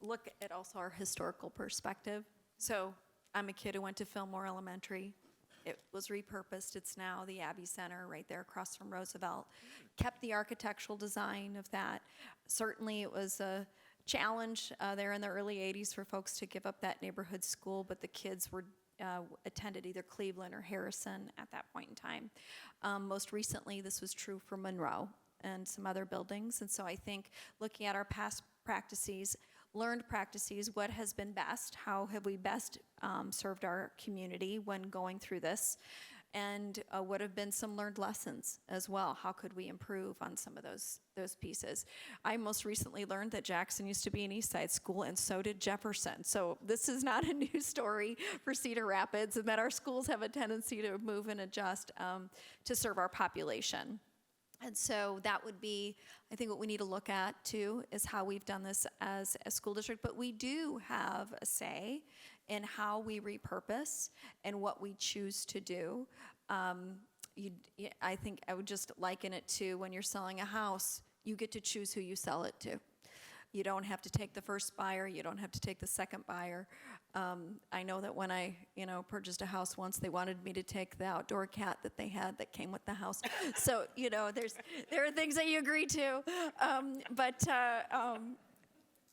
look at also our historical perspective. So I'm a kid who went to Fillmore Elementary. It was repurposed. It's now the Abbey Center right there across from Roosevelt. Kept the architectural design of that. Certainly it was a challenge there in the early 80s for folks to give up that neighborhood school, but the kids were attended either Cleveland or Harrison at that point in time. Most recently, this was true for Monroe and some other buildings. And so I think looking at our past practices, learned practices, what has been best, how have we best served our community when going through this, and what have been some learned lessons as well. How could we improve on some of those pieces? I most recently learned that Jackson used to be an East Side school, and so did Jefferson. So this is not a new story for Cedar Rapids, and that our schools have a tendency to move and adjust to serve our population. And so that would be, I think, what we need to look at too, is how we've done this as a school district. But we do have a say in how we repurpose and what we choose to do. I think I would just liken it to when you're selling a house, you get to choose who you sell it to. You don't have to take the first buyer. You don't have to take the second buyer. I know that when I, purchased a house once, they wanted me to take the outdoor cat that they had that came with the house. So, there are things that you agree to.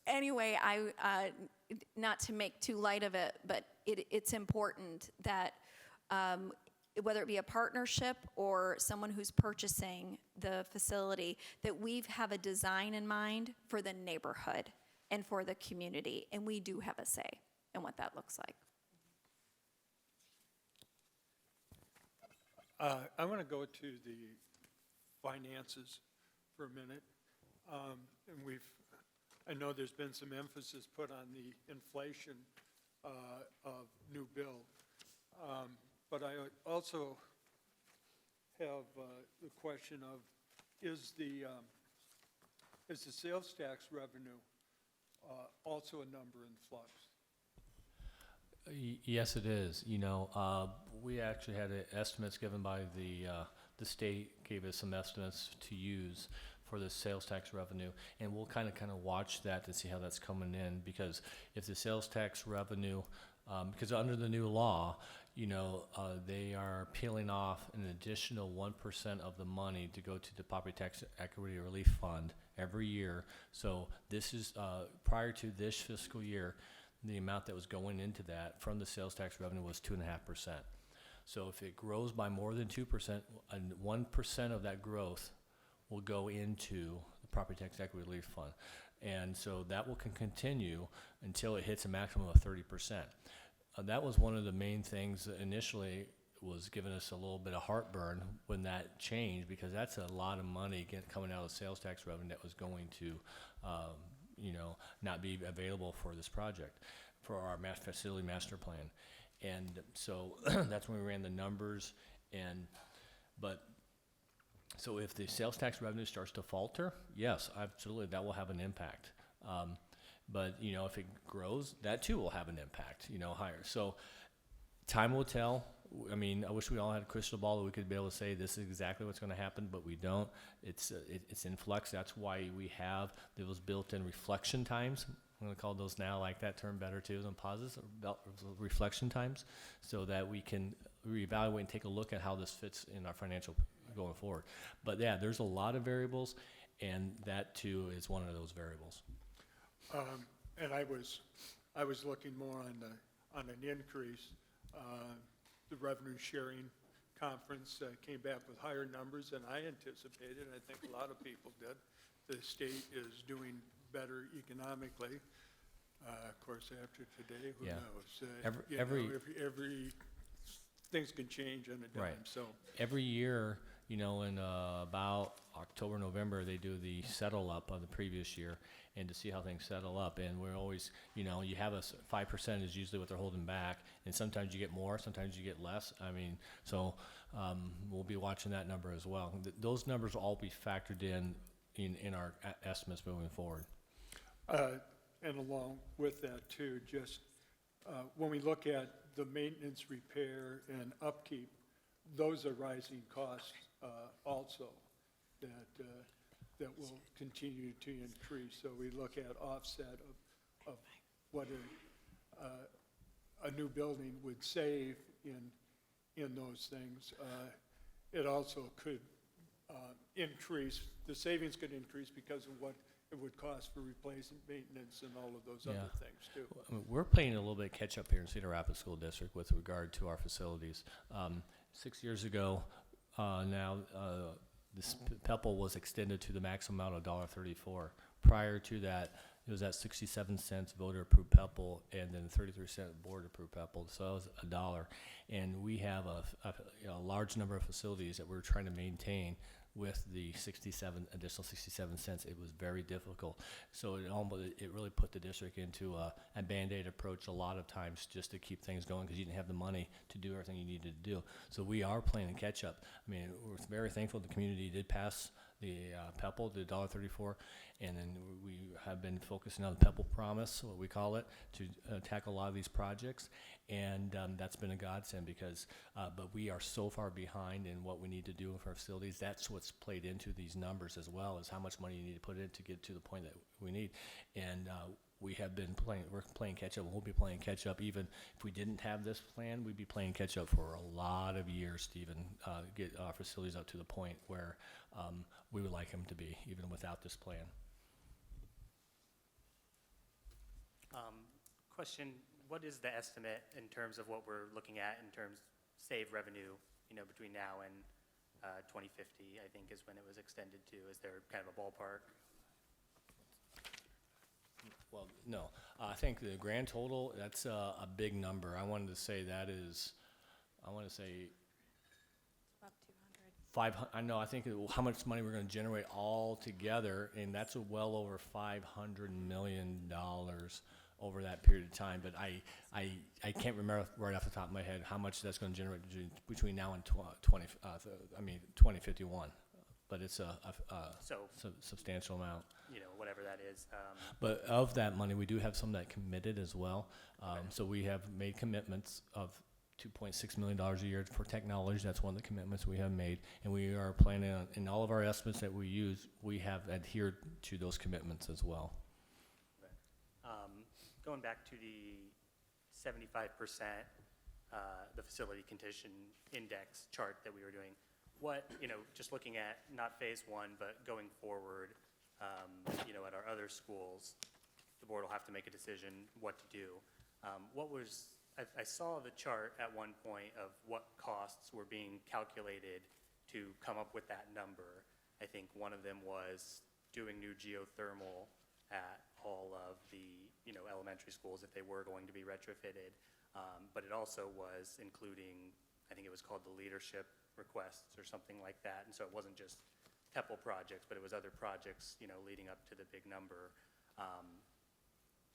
Anyway, not to make too light of it, but it's important that whether it be a partnership or someone who's purchasing the facility, that we have a design in mind for the neighborhood and for the community, and we do have a say in what that looks like. I want to go to the finances for a minute. And I know there's been some emphasis put on the inflation of new build. But I also have the question of, is the sales tax revenue also a number in flux? Yes, it is. We actually had estimates given by the state, gave us some estimates to use for the sales tax revenue, and we'll kind of watch that to see how that's coming in, because if the sales tax revenue, because under the new law, they are peeling off an additional 1% of the money to go to the Property Tax Equity Relief Fund every year. So this is prior to this fiscal year, the amount that was going into that from the sales tax revenue was 2.5%. So if it grows by more than 2%, and 1% of that growth will go into the Property Tax Equity Relief Fund. And so that will continue until it hits a maximum of 30%. That was one of the main things initially was giving us a little bit of heartburn when that changed, because that's a lot of money coming out of sales tax revenue that was going to, not be available for this project, for our facility master plan. And so that's when we ran the numbers. So if the sales tax revenue starts to falter, yes, absolutely, that will have an impact. But if it grows, that too will have an impact, higher. So time will tell. I mean, I wish we all had a crystal ball that we could be able to say this is exactly what's going to happen, but we don't. It's in flux. That's why we have those built-in reflection times. I'm going to call those now, like that term better too than pauses, reflection times, so that we can reevaluate and take a look at how this fits in our financial going forward. But yeah, there's a lot of variables, and that too is one of those variables. And I was looking more on an increase. The revenue sharing conference came back with higher numbers than I anticipated. I think a lot of people did. The state is doing better economically. Of course, after today, who Yeah. knows? Every things can change on a dime. Right. So Every year, in about October, November, they do the settle up of the previous year, and to see how things settle up. And we're always, you have 5% is usually what they're holding back, and sometimes you get more, sometimes you get less. I mean, so we'll be watching that number as well. Those numbers will all be factored in our estimates moving forward. and along with that too, just when we look at the maintenance, repair, and upkeep, those are rising costs also that will continue to increase. So we look at offset of what a new building would save in those things. It also could increase, the savings could increase because of what it would cost for replacement, maintenance, and all of those other things too. I mean, we're playing a little bit catch up here in Cedar Rapids School District with regard to our facilities. 6 years ago, this PEPAL was extended to the maximum amount of $1.34. Prior to that, it was at 67 cents voter-approved PEPAL, and then 33-cent board-approved PEPAL, so that was $1. And we have a large number of facilities that we're trying to maintain with the additional 67 cents. It was very difficult. So it really put the district into a Band-Aid approach a lot of times, just to keep things going, because you didn't have the money to do everything you needed to do. So we are playing catch up. I mean, we're very thankful the community did pass the PEPAL, the $1.34, and then we have been focusing on the PEPAL promise, what we call it, to tackle a lot of these projects. And that's been a godsend, because, but we are so far behind in what we need to do with our facilities. That's what's played into these numbers as well, is how much money you need to put in to get to the point that we need. And we're playing catch up. We'll be playing catch up. Even if we didn't have this plan, we'd be playing catch up for a lot of years, Stephen, get our facilities up to the point where we would like them to be, even without this plan. Question, what is the estimate in terms of what we're looking at in terms save revenue, between now and 2050, I think is when it was extended to? Is there kind of a ballpark? Well, no. I think the grand total, that's a big number. I wanted to say that is, About 200. 500. I know, I think how much money we're going to generate all together, and that's well over $500 million over that period of time. But I can't remember right off the top of my head how much that's going to generate between now and 2051. But it's a substantial amount. Whatever that is. But of that money, we do have some that committed as well. So we have made commitments of $2.6 million a year for technology. That's one of the commitments we have made. And we are planning on, in all of our estimates that we use, we have adhered to those commitments as well. Going back to the 75%, the facility condition index chart that we were doing, what, just looking at not phase one, but going forward, at our other schools, the board will have to make a decision what to do. I saw the chart at one point of what costs were being calculated to come up with that number. I think one of them was doing new geothermal at all of the, elementary schools if they were going to be retrofitted. But it also was including, I I think it was called the leadership requests or something like that. And so it wasn't just TEPL projects, but it was other projects, you know, leading up to the big number.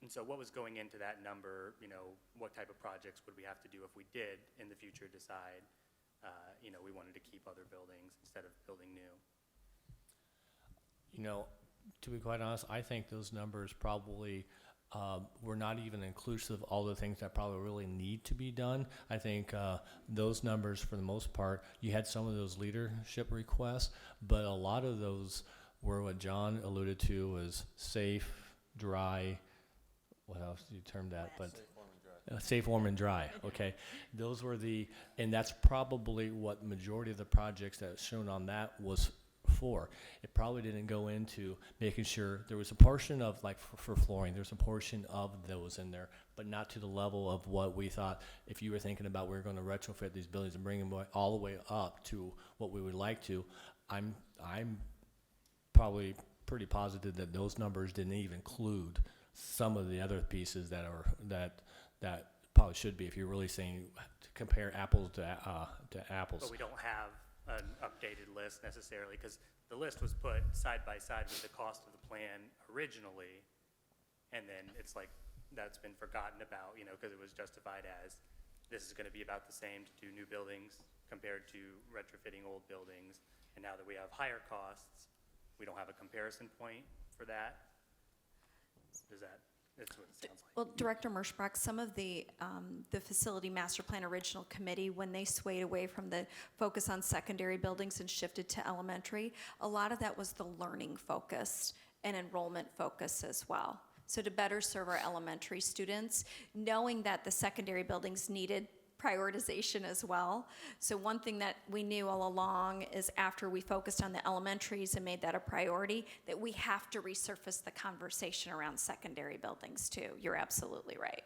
And so what was going into that number, you know, what type of projects would we have to do if we did in the future decide, you know, we wanted to keep other buildings instead of building new? You know, to be quite honest, I think those numbers probably were not even inclusive of all the things that probably really need to be done. I think those numbers, for the most part, you had some of those leadership requests, but a lot of those were what John alluded to was safe, dry, what else do you term that? But safe, warm, and dry. Okay, those were and that's probably what majority of the projects that's shown on that was for. It probably didn't go into making sure there was a portion of like for flooring, there's a portion of those in there, but not to the level of what we thought. If you were thinking about we're going to retrofit these buildings and bring them all the way up to what we would like to, I'm probably pretty positive that those numbers didn't even include some of the other pieces that probably should be, if you're really saying to compare apples to apples. But we don't have an updated list necessarily, because the list was put side by side with the cost of the plan originally, and then it's like, that's been forgotten about, you know, because it was justified as, this is gonna be about the same to do new buildings compared to retrofitting old buildings, and now that we have higher costs, we don't have a comparison point for that. That's what it sounds like. Well, Director Merschbach, some of the Facility Master Plan Original Committee, when they swayed away from the focus on secondary buildings and shifted to elementary, a lot of that was the learning focus and enrollment focus as well. So to better serve our elementary students, knowing that the secondary buildings needed prioritization as well. So one thing that we knew all along is after we focused on the elementaries and made that a priority, that we have to resurface the conversation around secondary buildings too. You're absolutely right.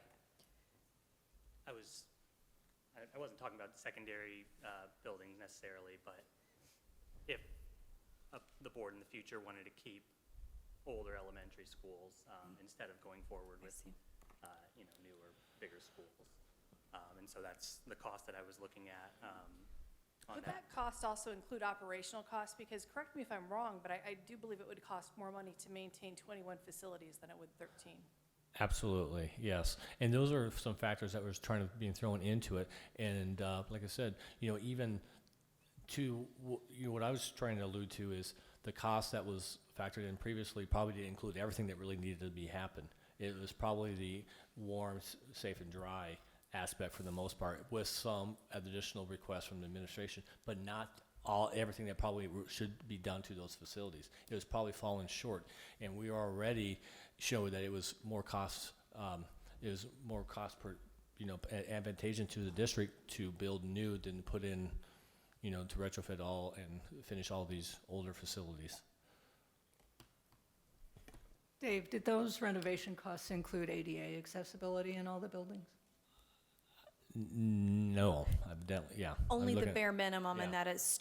I wasn't talking about secondary buildings necessarily, but if the board in the future wanted to keep older elementary schools instead of going forward with you know, newer, bigger schools. And so that's the cost that I was looking at on Would that. that cost also include operational costs? Because correct me if I'm wrong, but I do believe it would cost more money to maintain 21 facilities than it would 13. Absolutely, yes. And those are some factors that was trying to be thrown into it. And like I said, you know, even to what I was trying to allude to is the cost that was factored in previously probably didn't include everything that really needed to be happen. It was probably the warm, safe, and dry aspect for the most part, with some additional requests from the administration, but not everything that probably should be done to those facilities. It was probably falling short, and we already showed that it was more cost. It was more cost per, you know, advantageous to the district to build new than put in, you know, to retrofit all and finish all these older facilities. Dave, did those renovation costs include ADA accessibility in all the buildings? No, evidently, yeah. Only I'm the looking- bare minimum, and yeah. that is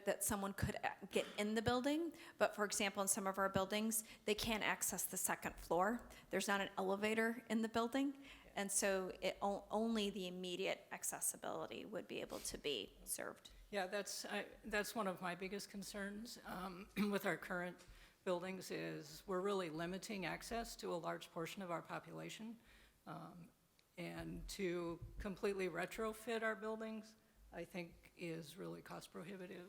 that someone could get in the building. But for example, in some of our buildings, they can't access the second floor. There's not an elevator in the building. And so only the immediate accessibility would be able to be served. Yeah, that's one of my biggest concerns with our current buildings is we're really limiting access to a large portion of our population. And to completely retrofit our buildings, I think is really cost prohibitive.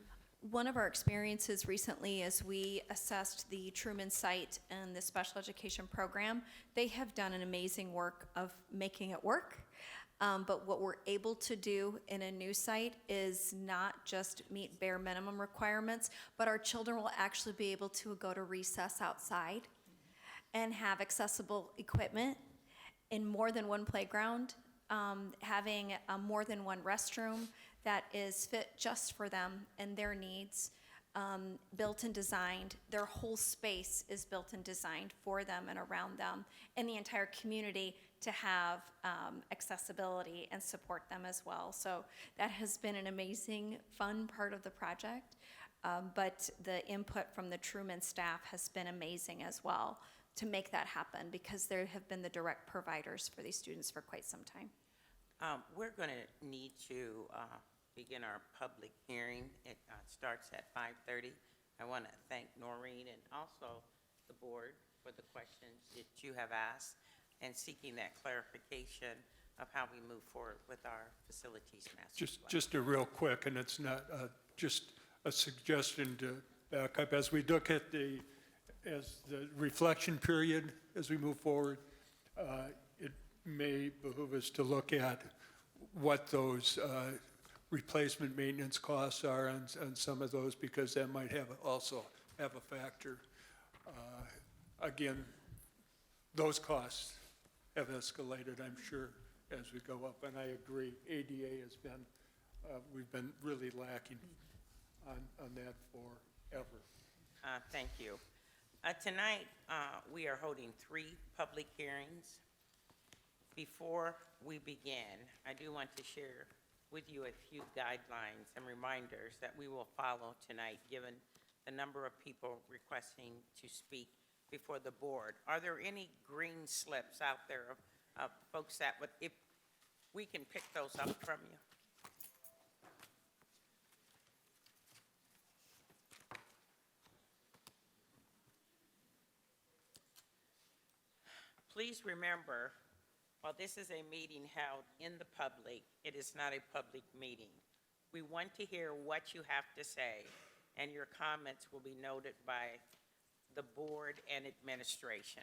One of our experiences recently as we assessed the Truman site and the special education program, they have done an amazing work of making it work. But what we're able to do in a new site is not just meet bare minimum requirements, but our children will actually be able to go to recess outside and have accessible equipment in more than one playground, having more than one restroom that is fit just for them and their needs, built and designed. Their whole space is built and designed for them and around them, and the entire community to have accessibility and support them as well. So that has been an amazing, fun part of the project, but the input from the Truman staff has been amazing as well to make that happen, because they have been the direct providers for these students for quite some time. We're going to need to begin our public hearing. It starts at 5:30. I want to thank Noreen and also the board for the questions that you have asked and seeking that clarification of how we move forward with our facilities master plan. Just a real quick, and it's not, just a suggestion to back up, as we look at the reflection period, as we move forward, it may behoove us to look at what those replacement maintenance costs are on some of those, because that might also have a factor. Again, those costs have escalated, I'm sure, as we go up, and I agree, ADA has been, we've been really lacking on that forever. Thank you. Tonight, we are holding 3 public hearings. Before we begin, I do want to share with you a few guidelines and reminders that we will follow tonight, given the number of people requesting to speak before the board. Are there any green slips out there of folks that would, if we can pick those up from you? Please remember, while this is a meeting held in the public, it is not a public meeting. We want to hear what you have to say, and your comments will be noted by the board and administration.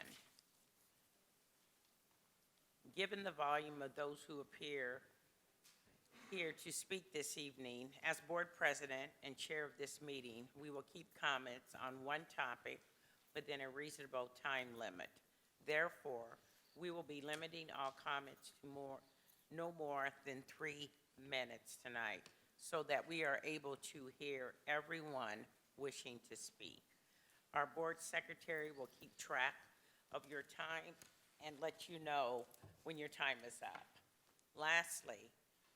Given the volume of those who appear here to speak this evening, as board president and chair of this meeting, we will keep comments on one topic within a reasonable time limit. Therefore, we will be limiting all comments to no more than 3 minutes tonight, so that we are able to hear everyone wishing to speak. Our board secretary will keep track of your time and let you know when your time is up. Lastly,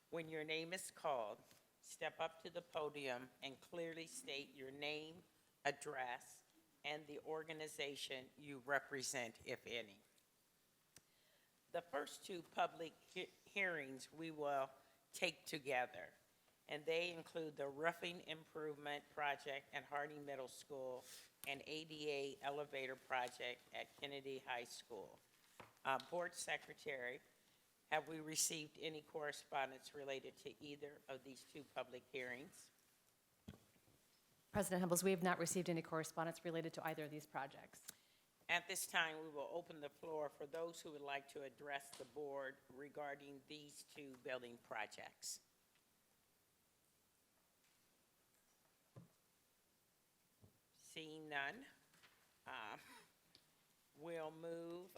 when your name is called, step up to the podium and clearly state your name, address, and the organization you represent, if any. The first 2 public hearings we will take together, and they include the roofing improvement project at Harding Middle School and ADA elevator project at Kennedy High School. Board Secretary, have we received any correspondence related to either of these 2 public hearings? President Humbles, we have not received any correspondence related to either of these projects. At this time, we will open the floor for those who would like to address the board regarding these 2 building projects. Seeing none, we'll move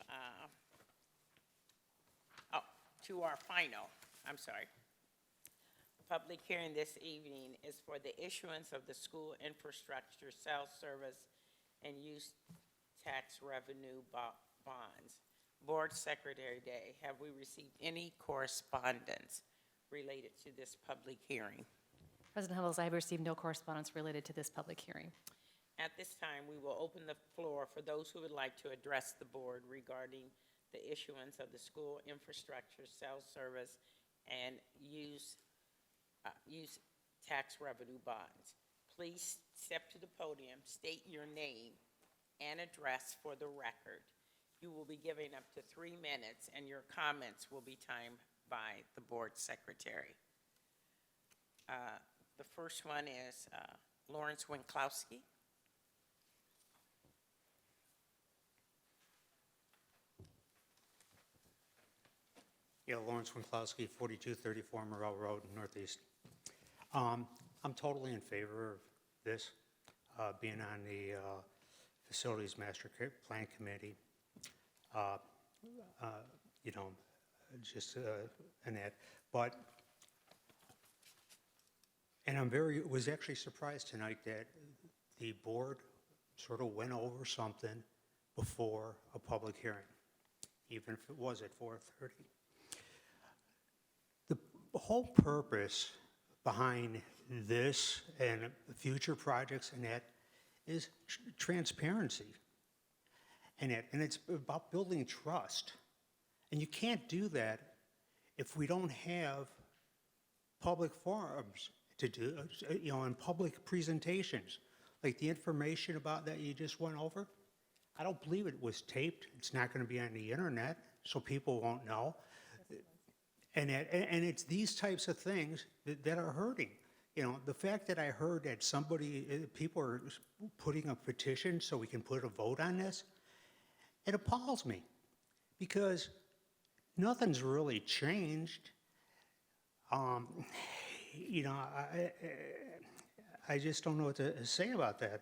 to our final, public hearing this evening is for the issuance of the school infrastructure sales service and use tax revenue bonds. Board Secretary Day, have we received any correspondence related to this public hearing? President Humbles, I have received no correspondence related to this public hearing. At this time, we will open the floor for those who would like to address the board regarding the issuance of the school infrastructure sales service and use tax revenue bonds. Please step to the podium, state your name and address for the record. You will be given up to 3 minutes, and your comments will be timed by the board secretary. The first one is Lawrence Winklowski. Yeah, Lawrence Winklowski, 4234 Morel Road, Northeast. I'm totally in favor of this, being on the Facilities Master Plan Committee. You know, just an ad. But, and was actually surprised tonight that the board sort of went over something before a public hearing, even if it was at 4:30. The whole purpose behind this and future projects and that is transparency. And it's about building trust. And you can't do that if we don't have public forums to do, in public presentations. Like the information about that you just went over, I don't believe it was taped. It's not going to be on the internet, so people won't know. And it's these types of things that are hurting. The fact that I heard that people are putting a petition so we can put a vote on this, it appalls me, because nothing's really changed. I just don't know what to say about that.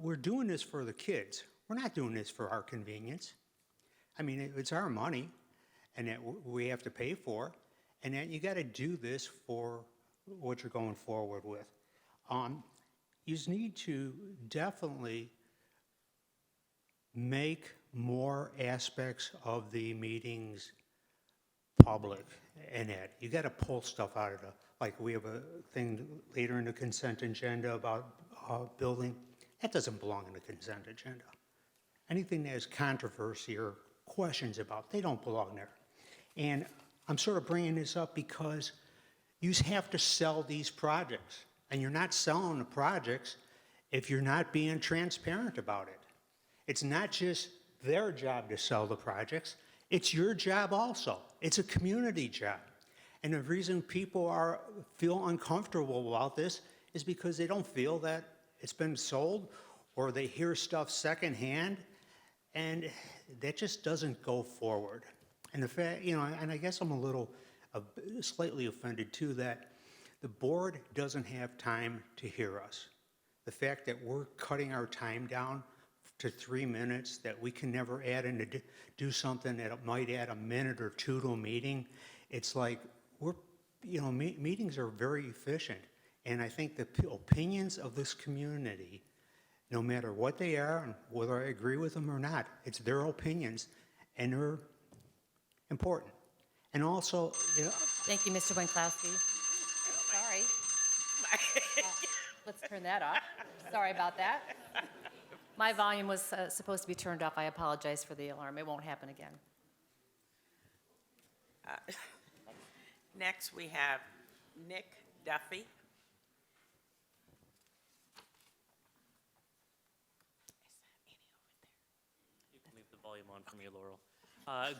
We're doing this for the kids. We're not doing this for our convenience. I mean, it's our money, and that we have to pay for, and that you got to do this for what you're going forward with. You need to definitely make more aspects of the meetings public, and that you got to pull stuff out of like we have a thing later in the consent agenda about building. That doesn't belong in the consent agenda. Anything that has controversy or questions about, they don't belong there. And I'm sort of bringing this up because you have to sell these projects, and you're not selling the projects if you're not being transparent about it. It's not just their job to sell the projects, it's your job also. It's a community job. And the reason people feel uncomfortable about this is because they don't feel that it's been sold, or they hear stuff secondhand, and that just doesn't go forward. And the fact, and I guess I'm slightly offended too, that the board doesn't have time to hear us. The fact that we're cutting our time down to 3 minutes, that we can never add in to do something that might add a minute or two to a meeting, it's like meetings are very efficient. And I think the opinions of this community, no matter what they are and whether I agree with them or not, it's their opinions, and they're important. And also, Thank you, Mr. Winkowski. Sorry. Let's turn that off. Sorry about that. My volume was supposed to be turned off. I apologize for the alarm. It won't happen again. Next, we have Nick Duffy. You can leave the volume on for me, Laurel.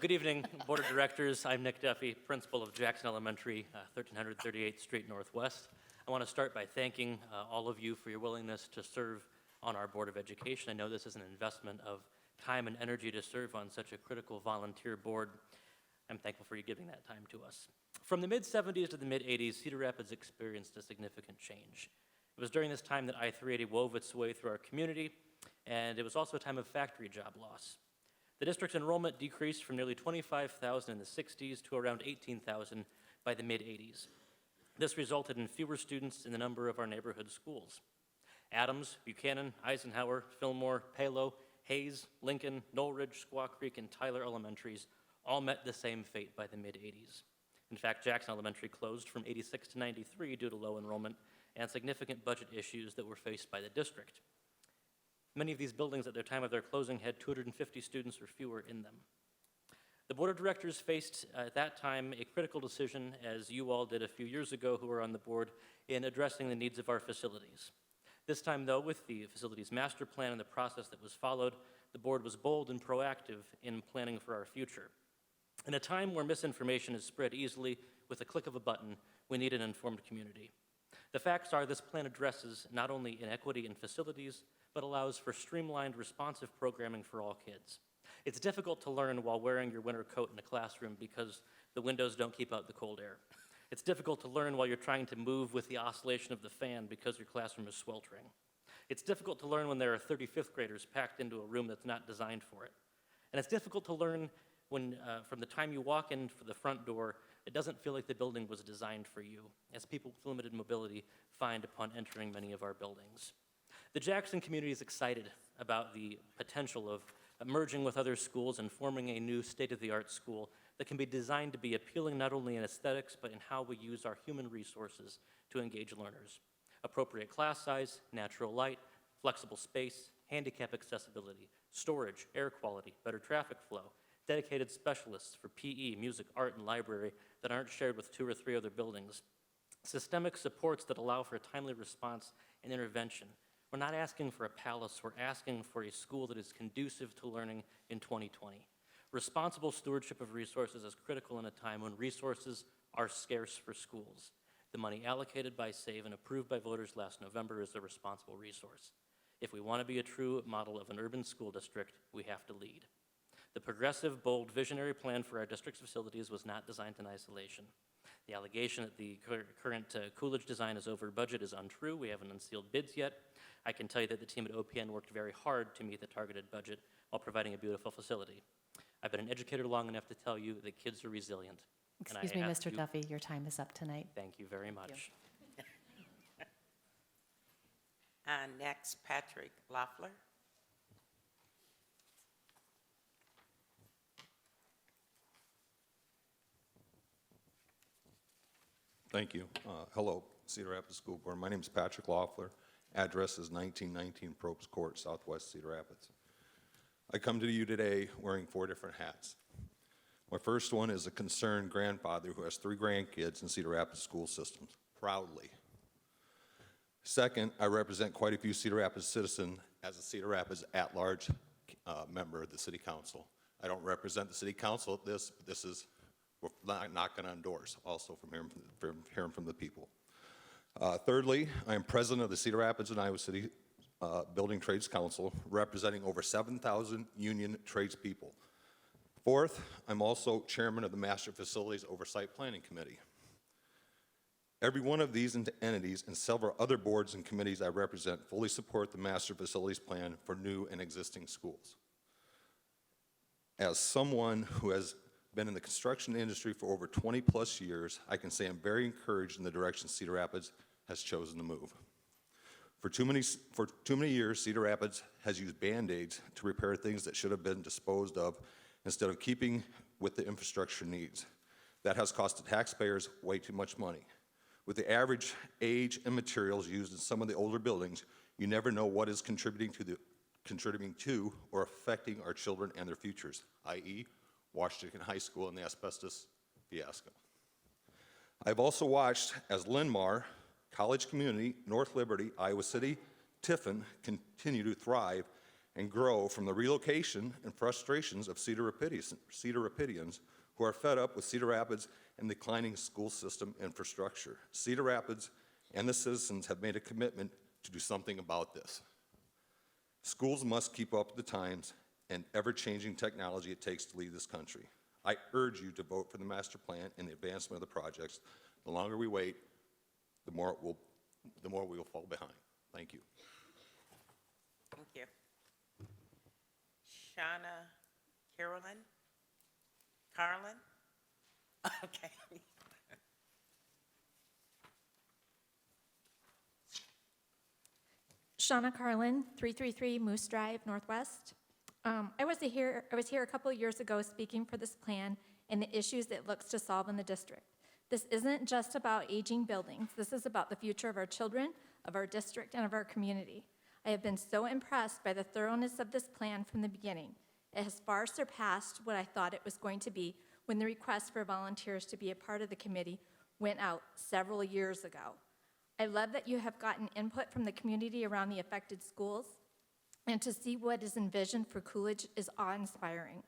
Good evening, Board of Directors. I'm Nick Duffy, Principal of Jackson Elementary, 1338th Street Northwest. I want to start by thanking all of you for your willingness to serve on our Board of Education. I know this is an investment of time and energy to serve on such a critical volunteer board. I'm thankful for you giving that time to us. From the mid-'70s to the mid-'80s, Cedar Rapids experienced a significant change. It was during this time that I-380 wove its way through our community, and it was also a time of factory job loss. The district's enrollment decreased from nearly 25,000 in the 60s to around 18,000 by the mid-'80s. This resulted in fewer students in the number of our neighborhood schools. Adams, Buchanan, Eisenhower, Fillmore, Palo, Hayes, Lincoln, Knoll Ridge, Squaw Creek, and Tyler Elementaries all met the same fate by the mid-'80s. In fact, Jackson Elementary closed from '86 to '93 due to low enrollment and significant budget issues that were faced by the district. Many of these buildings at the time of their closing had 250 students or fewer in them. The Board of Directors faced at that time a critical decision, as you all did a few years ago who were on the board, in addressing the needs of our facilities. This time, though, with the facilities master plan and the process that was followed, the board was bold and proactive in planning for our future. In a time where misinformation is spread easily with a click of a button, we need an informed community. The facts are this plan addresses not only inequity in facilities, but allows for streamlined, responsive programming for all kids. It's difficult to learn while wearing your winter coat in a classroom because the windows don't keep out the cold air. It's difficult to learn while you're trying to move with the oscillation of the fan because your classroom is sweltering. It's difficult to learn when there are 35th graders packed into a room that's not designed for it. And it's difficult to learn when, from the time you walk in for the front door, it doesn't feel like the building was designed for you, as people with limited mobility find upon entering many of our buildings. The Jackson community is excited about the potential of merging with other schools and forming a new state-of-the-art school that can be designed to be appealing not only in aesthetics, but in how we use our human resources to engage learners. Appropriate class size, natural light, flexible space, handicap accessibility, storage, air quality, better traffic flow, dedicated specialists for PE, music, art, and library that aren't shared with 2 or 3 other buildings, systemic supports that allow for a timely response and intervention. We're not asking for a palace, we're asking for a school that is conducive to learning in 2020. Responsible stewardship of resources is critical in a time when resources are scarce for schools. The money allocated by SAVE and approved by voters last November is a responsible resource. If we want to be a true model of an urban school district, we have to lead. The progressive, bold, visionary plan for our district's facilities was not designed in isolation. The allegation that the current Coolidge design is over budget is untrue. We haven't unsealed bids yet. I can tell you that the team at OPN worked very hard to meet the targeted budget while providing a beautiful facility. I've been an educator long enough to tell you that kids are resilient. and I Excuse me, ask Mr. you- Duffy, your time is up tonight. Thank you very much. Next, Patrick Loeffler. Thank you. Hello, Cedar Rapids School Board. My name is Patrick Loeffler. Address is 1919 Probst Court, Southwest Cedar Rapids. I come to you today wearing 4 different hats. My first one is a concerned grandfather who has 3 grandkids in Cedar Rapids school systems, proudly. Second, I represent quite a few Cedar Rapids citizens as a Cedar Rapids at-large member of the City Council. I don't represent the City Council at this, but this is, we're knocking on doors, also from hearing from the people. Thirdly, I am president of the Cedar Rapids and Iowa City Building Trades Council, representing over 7,000 union tradespeople. Fourth, I'm also chairman of the Master Facilities Oversight Planning Committee. Every one of these entities and several other boards and committees I represent fully support the Master Facilities Plan for new and existing schools. As someone who has been in the construction industry for over 20 plus years, I can say I'm very encouraged in the direction Cedar Rapids has chosen to move. For too many years, Cedar Rapids has used Band-Aids to repair things that should have been disposed of instead of keeping with the infrastructure needs. That has cost the taxpayers way too much money. With the average age and materials used in some of the older buildings, you never know what is contributing to or affecting our children and their futures, i.e., Washington High School and the asbestos fiasco. I've also watched as Linn-Mar, College Community, North Liberty, Iowa City, Tiffin continue to thrive and grow from the relocation and frustrations of Cedar Rapidians who are fed up with Cedar Rapids and declining school system infrastructure. Cedar Rapids and the citizens have made a commitment to do something about this. Schools must keep up with the times and ever-changing technology it takes to lead this country. I urge you to vote for the master plan and the advancement of the projects. The longer we wait, the more we will fall behind. Thank you. Thank you. Shauna Carolyn? Okay. Shauna Carlin, 333 Moose Drive, Northwest. I was here a couple of years ago speaking for this plan and the issues it looks to solve in the district. This isn't just about aging buildings. This is about the future of our children, of our district, and of our community. I have been so impressed by the thoroughness of this plan from the beginning. It has far surpassed what I thought it was going to be when the request for volunteers to be a part of the committee went out several years ago. I love that you have gotten input from the community around the affected schools, and to see what is envisioned for Coolidge is awe-inspiring.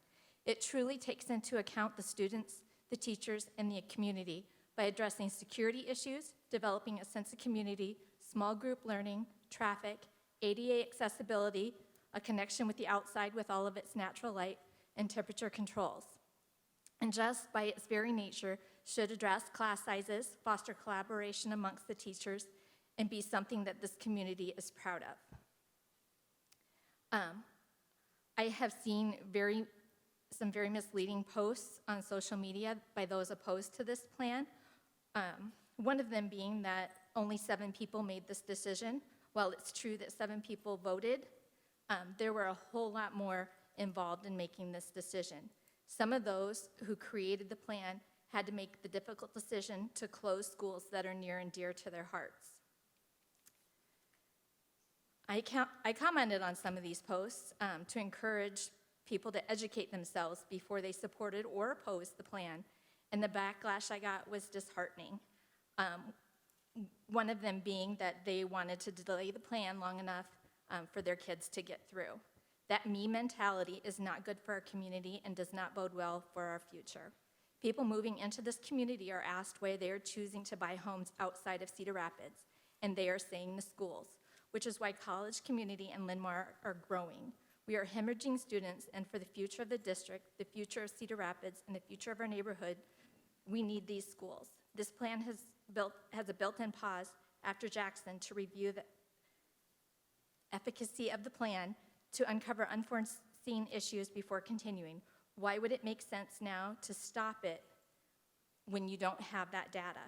It truly takes into account the students, the teachers, and the community by addressing security issues, developing a sense of community, small group learning, traffic, ADA accessibility, a connection with the outside with all of its natural light, and temperature controls. And just by its very nature, should address class sizes, foster collaboration amongst the teachers, and be something that this community is proud of. I have seen some very misleading posts on social media by those opposed to this plan. One of them being that only 7 people made this decision. While it's true that 7 people voted, there were a whole lot more involved in making this decision. Some of those who created the plan had to make the difficult decision to close schools that are near and dear to their hearts. I commented on some of these posts to encourage people to educate themselves before they supported or opposed the plan, and the backlash I got was disheartening. One of them being that they wanted to delay the plan long enough for their kids to get through. That me mentality is not good for our community and does not bode well for our future. People moving into this community are asked why they are choosing to buy homes outside of Cedar Rapids, and they are saying the schools, which is why College Community and Linn-Mar are growing. We are hemorrhaging students, and for the future of the district, the future of Cedar Rapids, and the future of our neighborhood, we need these schools. This plan has a built-in pause after Jackson to review the efficacy of the plan to uncover unforeseen issues before continuing. Why would it make sense now to stop it when you don't have that data?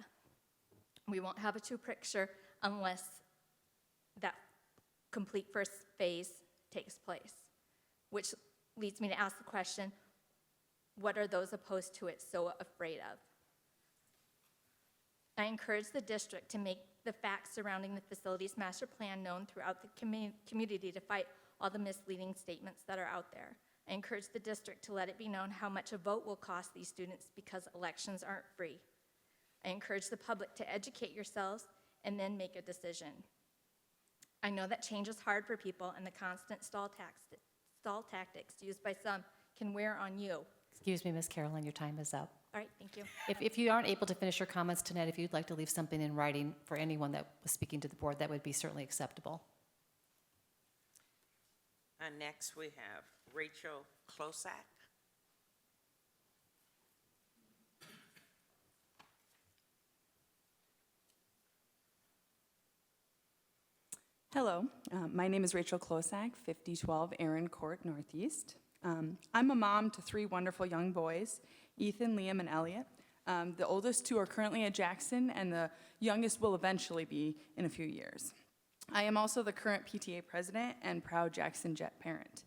We won't have a true picture unless that complete first phase takes place, which leads me to ask the question, what are those opposed to it so afraid of? I encourage the district to make the facts surrounding the facilities master plan known throughout the community to fight all the misleading statements that are out there. I encourage the district to let it be known how much a vote will cost these students because elections aren't free. I encourage the public to educate yourselves and then make a decision. I know that change is hard for people, and the constant stall tactics used by some can wear on you. Excuse me, Ms. Carolyn, your time is up. All right, thank you. If you aren't able to finish your comments tonight, if you'd like to leave something in writing for anyone that was speaking to the board, that would be certainly acceptable. Next, we have Rachel Klosak. Hello, my name is Rachel Klosak, 5012 Erin Court Northeast. I'm a mom to 3 wonderful young boys, Ethan, Liam, and Elliot. The oldest 2 are currently at Jackson, and the youngest will eventually be in a few years. I am also the current PTA president and proud Jackson Jet parent.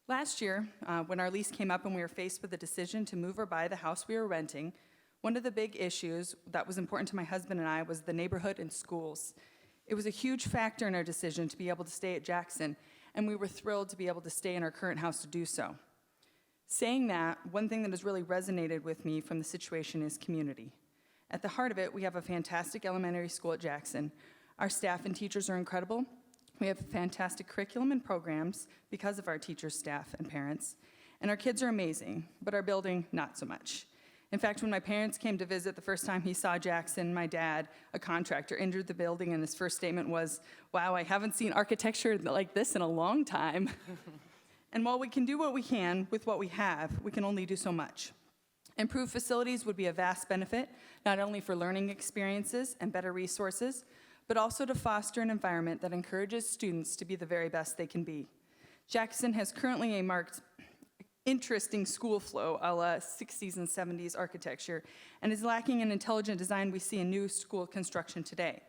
Last year, when our lease came up and we were faced with the decision to move or buy the house we were renting, one of the big issues that was important to my husband and I was the neighborhood and schools. It was a huge factor in our decision to be able to stay at Jackson, and we were thrilled to be able to stay in our current house to do so. Saying that, one thing that has really resonated with me from the situation is community. At the heart of it, we have a fantastic elementary school at Jackson. Our staff and teachers are incredible. We have fantastic curriculum and programs because of our teachers, staff, and parents. And our kids are amazing, but our building, not so much. In fact, when my parents came to visit the first time he saw Jackson, my dad, a contractor, entered the building, and his first statement was, "Wow, I haven't seen architecture like this in a long time." And while we can do what we can with what we have, we can only do so much. Improved facilities would be a vast benefit, not only for learning experiences and better resources, but also to foster an environment that encourages students to be the very best they can be. Jackson has currently a marked interesting school flow a la 60s and 70s architecture and is lacking an intelligent design we see in new school construction today.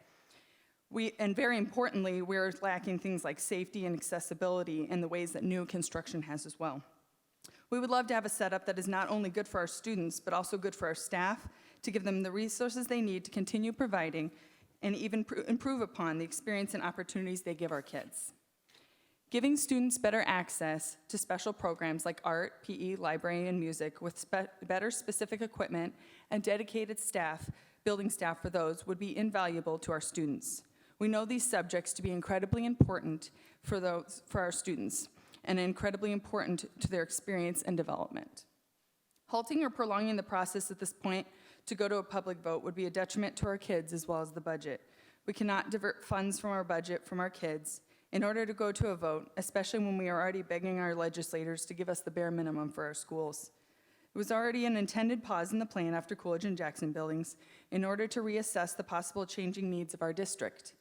And very importantly, we're lacking things like safety and accessibility in the ways that new construction has as well. We would love to have a setup that is not only good for our students, but also good for our staff to give them the resources they need to continue providing and even improve upon the experience and opportunities they give our kids. Giving students better access to special programs like art, PE, library, and music with better specific equipment and dedicated staff, building staff for those, would be invaluable to our students. We know these subjects to be incredibly important for our students and incredibly important to their experience and development. Halting or prolonging the process at this point to go to a public vote would be a detriment to our kids as well as the budget. We cannot divert funds from our budget from our kids in order to go to a vote, especially when we are already begging our legislators to give us the bare minimum for our schools. It was already an intended pause in the plan after Coolidge and Jackson buildings in order to reassess the possible changing needs of our district.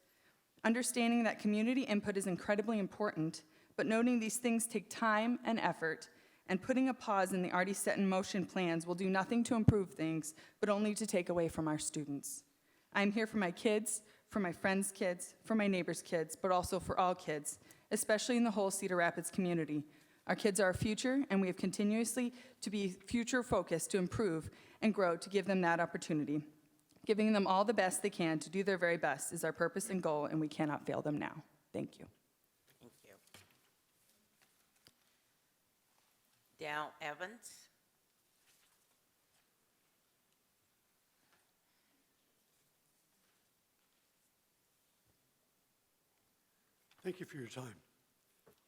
Understanding that community input is incredibly important, but noting these things take time and effort, and putting a pause in the already set in motion plans will do nothing to improve things, but only to take away from our students. I'm here for my kids, for my friends' kids, for my neighbors' kids, but also for all kids, especially in the whole Cedar Rapids community. Our kids are our future, and we have continuously to be future-focused to improve and grow to give them that opportunity. Giving them all the best they can to do their very best is our purpose and goal, and we cannot fail them now. Thank you. Thank you. Dal Evans. Thank you for your time.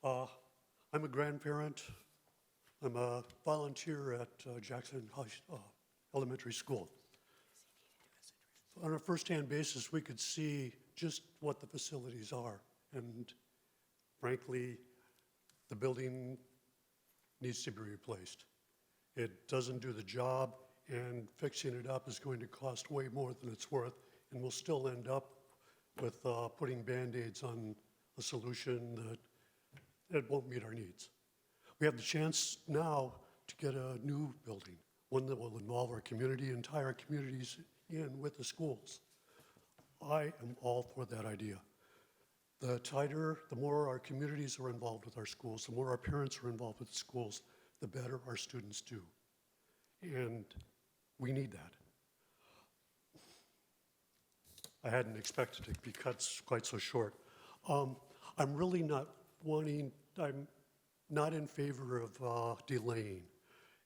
I'm a grandparent. I'm a volunteer at Jackson Elementary School. On a first-hand basis, we could see just what the facilities are. And frankly, the building needs to be replaced. It doesn't do the job, and fixing it up is going to cost way more than it's worth, and we'll still end up with putting Band-Aids on a solution that won't meet our needs. We have the chance now to get a new building, one that will involve our community, entire communities in with the schools. I am all for that idea. The more our communities are involved with our schools, the more our parents are involved with the schools, the better our students do. And we need that. I hadn't expected to be cut quite so short. I'm really not I'm not in favor of delaying.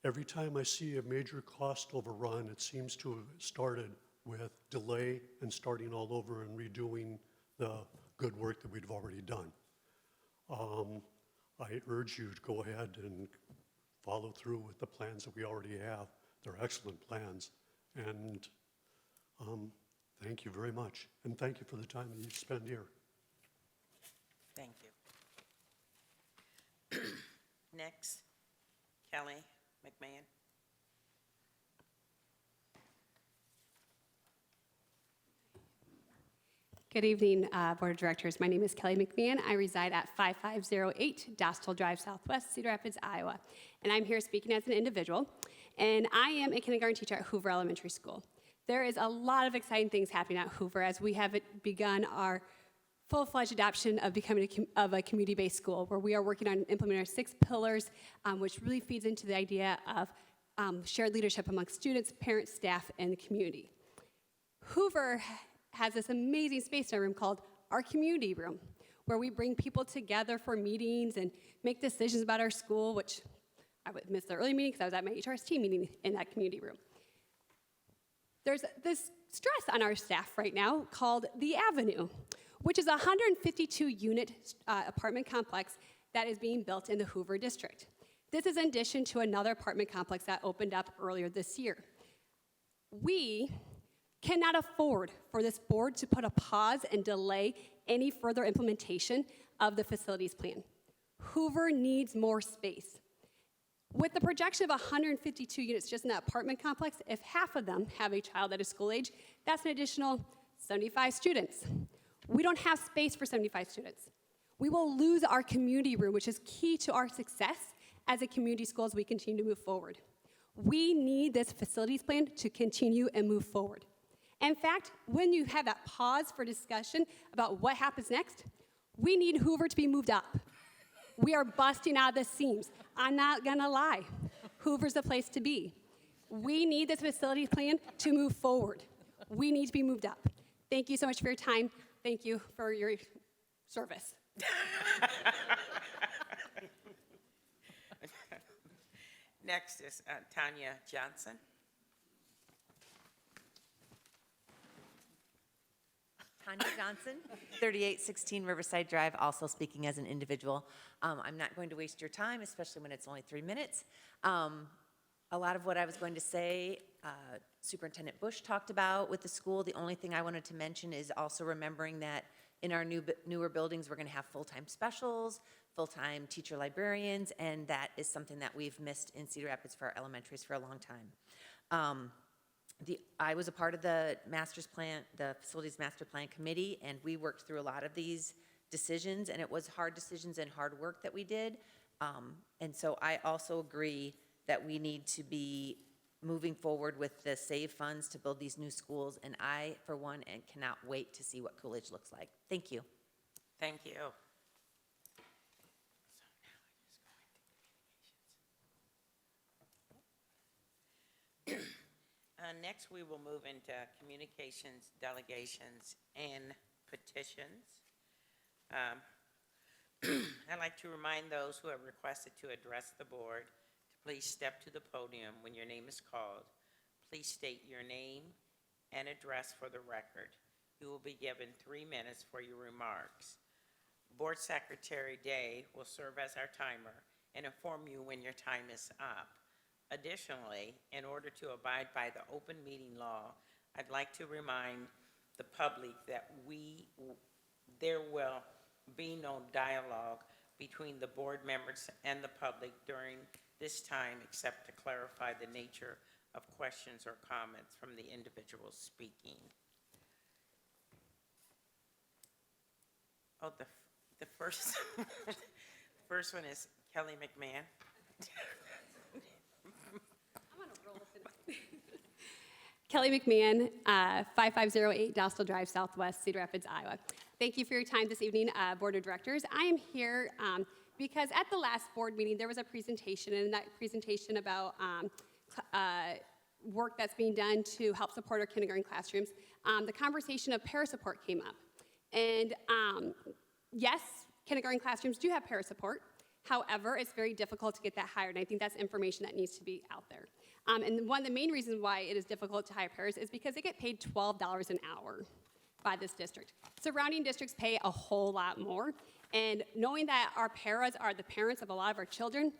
Every time I see a major cost overrun, it seems to have started with delay and starting all over and redoing the good work that we've already done. I urge you to go ahead and follow through with the plans that we already have. They're excellent plans. And thank you very much. And thank you for the time that you spend here. Thank you. Next, Kelly McMahon. Good evening, Board of Directors. My name is Kelly McMahon. I reside at 5508 Dostal Drive Southwest, Cedar Rapids, Iowa. And I'm here speaking as an individual. And I am a kindergarten teacher at Hoover Elementary School. There is a lot of exciting things happening at Hoover as we have begun our full-fledged adoption of becoming a community-based school, where we are working on implementing our 6 pillars, which really feeds into the idea of shared leadership among students, parents, staff, and the community. Hoover has this amazing space in our room called our community room, where we bring people together for meetings and make decisions about our school, which I would miss the early meeting because I was at my HRST meeting in that community room. There's this stress on our staff right now called the Avenue, which is a 152-unit apartment complex that is being built in the Hoover district. This is in addition to another apartment complex that opened up earlier this year. We cannot afford for this board to put a pause and delay any further implementation of the facilities plan. Hoover needs more space. With the projection of 152 units just in that apartment complex, if half of them have a child that is school age, that's an additional 75 students. We don't have space for 75 students. We will lose our community room, which is key to our success as a community school as we continue to move forward. We need this facilities plan to continue and move forward. In fact, when you have that pause for discussion about what happens next, we need Hoover to be moved up. We are busting out the seams. I'm not gonna lie. Hoover's the place to be. We need this facilities plan to move forward. We need to be moved up. Thank you so much for your time. Thank you for your service. Next is Tanya Johnson. Tanya Johnson, 3816 Riverside Drive, also speaking as an individual. I'm not going to waste your time, especially when it's only 3 minutes. A lot of what I was going to say, Superintendent Bush talked about with the school. The only thing I wanted to mention is also remembering that in our newer buildings, we're going to have full-time specials, full-time teacher librarians, and that is something that we've missed in Cedar Rapids for our elementaries for a long time. I was a part of the facilities master plan committee, and we worked through a lot of these decisions, and it was hard decisions and hard work that we did. And so I also agree that we need to be moving forward with the SAVE funds to build these new schools, and I, for one, cannot wait to see what Coolidge looks like. Thank you. Thank you. Next, we will move into communications, delegations, and petitions. I'd like to remind those who have requested to address the board to Please step to the podium when your name is called. Please state your name and address for the record. You will be given 3 minutes for your remarks. Board Secretary Day will serve as our timer and inform you when your time is up. Additionally, in order to abide by the open meeting law, I'd like to remind the public that there will be no dialogue between the board members and the public during this time except to clarify the nature of questions or comments from the individuals speaking. Oh, the first, the first one is Kelly McMahon. Kelly McMahon, 5508 Dostal Drive Southwest, Cedar Rapids, Iowa. Thank you for your time this evening, Board of Directors. I am here because at the last board meeting, there was a presentation, and that presentation about work that's being done to help support our kindergarten classrooms. The conversation of para support came up. And yes, kindergarten classrooms do have para support. However, it's very difficult to get that hired, and I think that's information that needs to be out there. And one of the main reasons why it is difficult to hire paras is because they get paid $12 an hour by this district. Surrounding districts pay a whole lot more, and knowing that our paras are the parents of a lot of our children,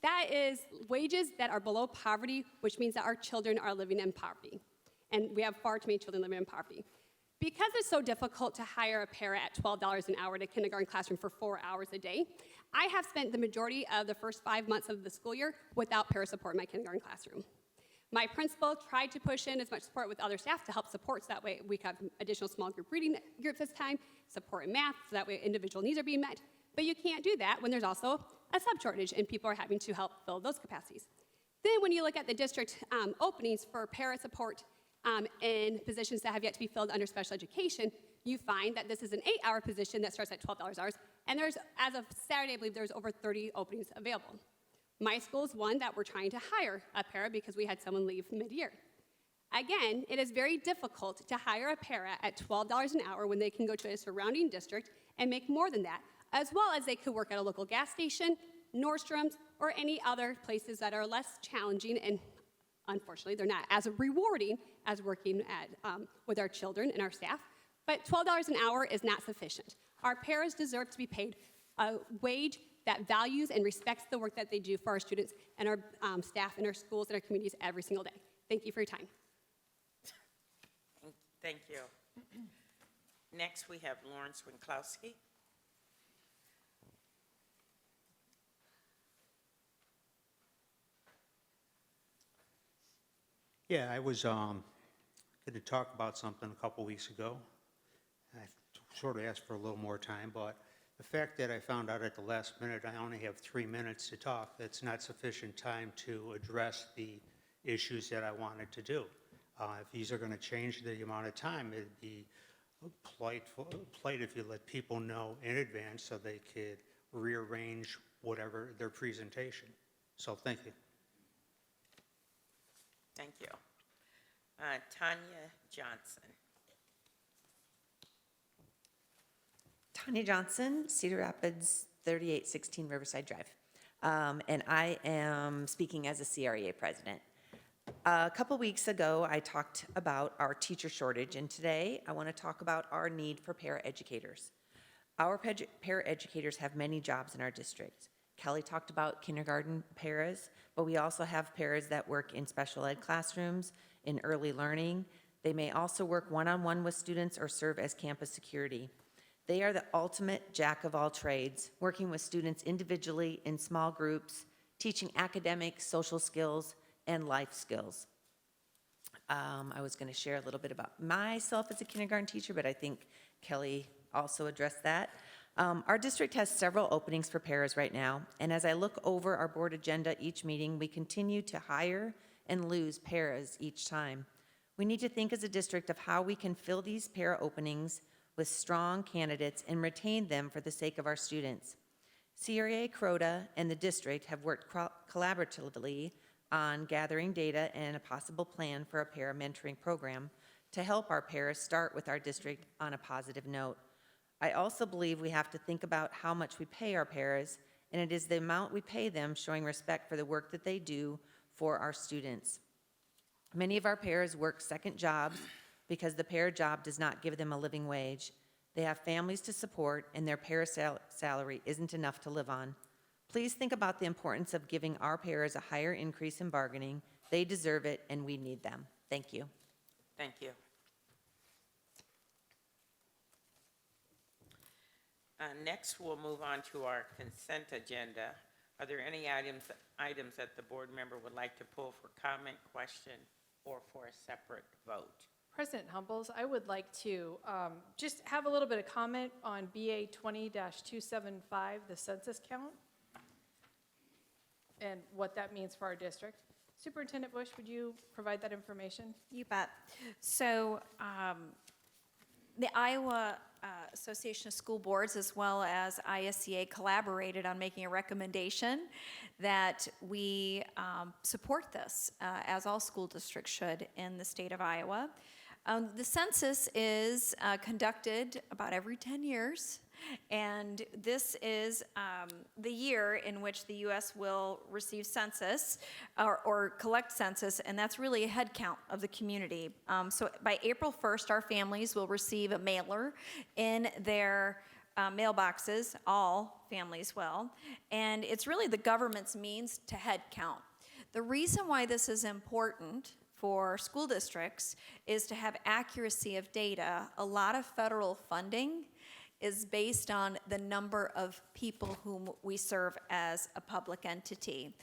that is wages that are below poverty, which means that our children are living in poverty. And we have far too many children living in poverty. Because it's so difficult to hire a para at $12 an hour in a kindergarten classroom for 4 hours a day, I have spent the majority of the first 5 months of the school year without para support in my kindergarten classroom. My principal tried to push in as much support with other staff to help support, so that way we have additional small group reading groups this time, support in math, so that way individual needs are being met. But you can't do that when there's also a sub shortage and people are having to help fill those capacities. Then when you look at the district openings for para support in positions that have yet to be filled under special education, you find that this is an 8-hour position that starts at $12 hours, and there's, as of Saturday, I believe there's over 30 openings available. My school is one that we're trying to hire a para because we had someone leave mid-year. Again, it is very difficult to hire a para at $12 an hour when they can go to a surrounding district and make more than that, as well as they could work at a local gas station, Nordstrom's, or any other places that are less challenging, and unfortunately, they're not as rewarding as working at, with our children and our staff. But $12 an hour is not sufficient. Our paras deserve to be paid a wage that values and respects the work that they do for our students and our staff in our schools and our communities every single day. Thank you for your time. Thank you. Next, we have Lawrence Winklowski. Yeah, I was going to talk about something a couple weeks ago. I sort of asked for a little more time, but the fact that I found out at the last minute I only have 3 minutes to talk, that's not sufficient time to address the issues that I wanted to do. If these are going to change the amount of time, it'd be polite if you let people know in advance so they could rearrange whatever their presentation. So thank you. Thank you. Tanya Johnson. Tanya Johnson, Cedar Rapids, 3816 Riverside Drive. And I am speaking as a CREA president. A couple weeks ago, I talked about our teacher shortage, and today I want to talk about our need for paraeducators. Our paraeducators have many jobs in our district. Kelly talked about kindergarten paras, but we also have paras that work in special ed classrooms, in early learning. They may also work one-on-one with students or serve as campus security. They are the ultimate jack of all trades, working with students individually in small groups, teaching academic, social skills, and life skills. I was going to share a little bit about myself as a kindergarten teacher, but I think Kelly also addressed that. Our district has several openings for paras right now, and as I look over our board agenda each meeting, we continue to hire and lose paras each time. We need to think as a district of how we can fill these para openings with strong candidates and retain them for the sake of our students. CRA, CROTA, and the district have worked collaboratively on gathering data and a possible plan for a para mentoring program to help our paras start with our district on a positive note. I also believe we have to think about how much we pay our paras and it is the amount we pay them showing respect for the work that they do for our students. Many of our paras work second jobs because the para job does not give them a living wage. They have families to support, and their para salary isn't enough to live on. Please think about the importance of giving our paras a higher increase in bargaining. They deserve it, and we need them. Thank you. Thank you. Next, we'll move on to our consent agenda. Are there any items that the board member would like to pull for comment, question, or for a separate vote? President Humbles, I would like to just have a little bit of comment on BA 20-275, the census count, and what that means for our district. Superintendent Bush, would you provide that information? You bet. So the Iowa Association of School Boards, as well as ISCA, collaborated on making a recommendation that we support this, as all school districts should in the state of Iowa. The census is conducted about every 10 years, and this is the year in which the U.S. will receive census or collect census, and that's really a head count of the community. So by April 1st, our families will receive a mailer in their mailboxes, all families will, and it's really the government's means to head count. The reason why this is important for school districts is to have accuracy of data. A lot of federal funding is based on the number of people whom we serve as a public entity.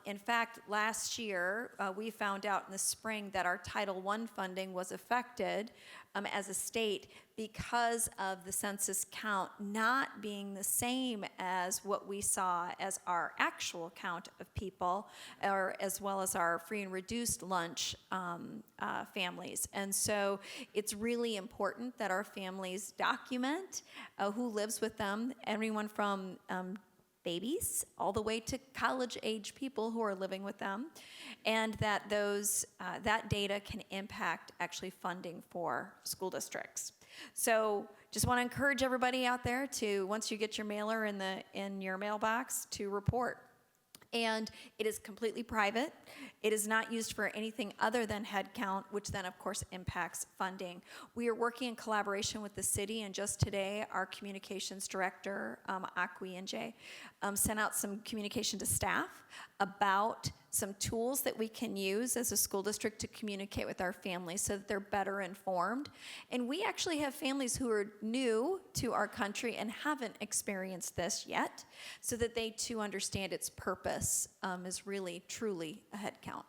In fact, last year, we found out in the spring that our Title I funding was affected as a state because of the census count not being the same as what we saw as our actual count of people, or as well as our free and reduced lunch families. And so it's really important that our families document who lives with them, everyone from babies all the way to college-age people who are living with them, and that that data can impact actually funding for school districts. So just want to encourage everybody out there to, once you get your mailer in your mailbox, to report. And it is completely private. It is not used for anything other than head count, which then, of course, impacts funding. We are working in collaboration with the city, and just today, our communications director, Akwi Inje, sent out some communication to staff about some tools that we can use as a school district to communicate with our families so that they're better informed. And we actually have families who are new to our country and haven't experienced this yet, so that they too understand its purpose is really, truly a head count.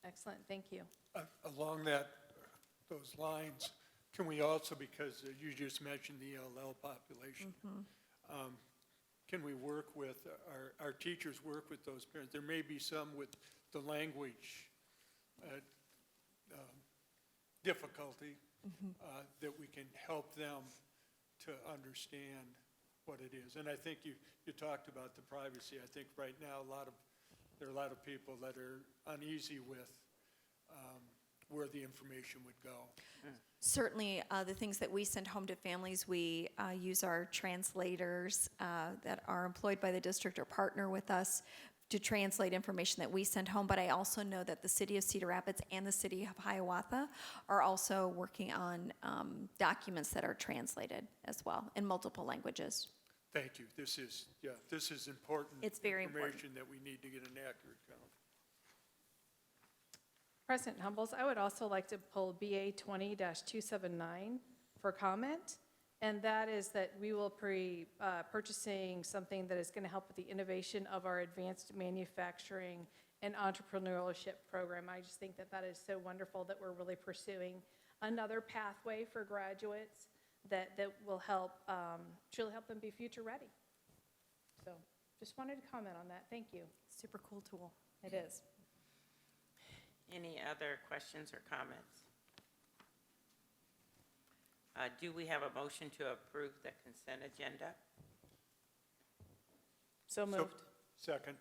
Excellent, thank you. Along those lines, can we also, because you just mentioned the ELL population, can we work with, our teachers work with those parents? There may be some with the language difficulty that we can help them to understand what it is. And I think you talked about the privacy. I think right now there are a lot of people that are uneasy with where the information would go. Certainly, the things that we send home to families, we use our translators that are employed by the district or partner with us to translate information that we send home. But I also know that the city of Cedar Rapids and the city of Hiawatha are also working on documents that are translated as well in multiple languages. Thank you. This is important. It's very information important that we need to get an accurate count. President Humbles, I would also like to pull BA 20-279 for comment, and that is that we will be purchasing something that is going to help with the innovation of our advanced manufacturing and entrepreneurship program. I just think that is so wonderful that we're really pursuing another pathway for graduates that will help, truly help them be future ready. So just wanted to comment on that. Thank you. Super cool tool. It is. Any other questions or comments? Do we have a motion to approve the consent agenda? So moved. Second.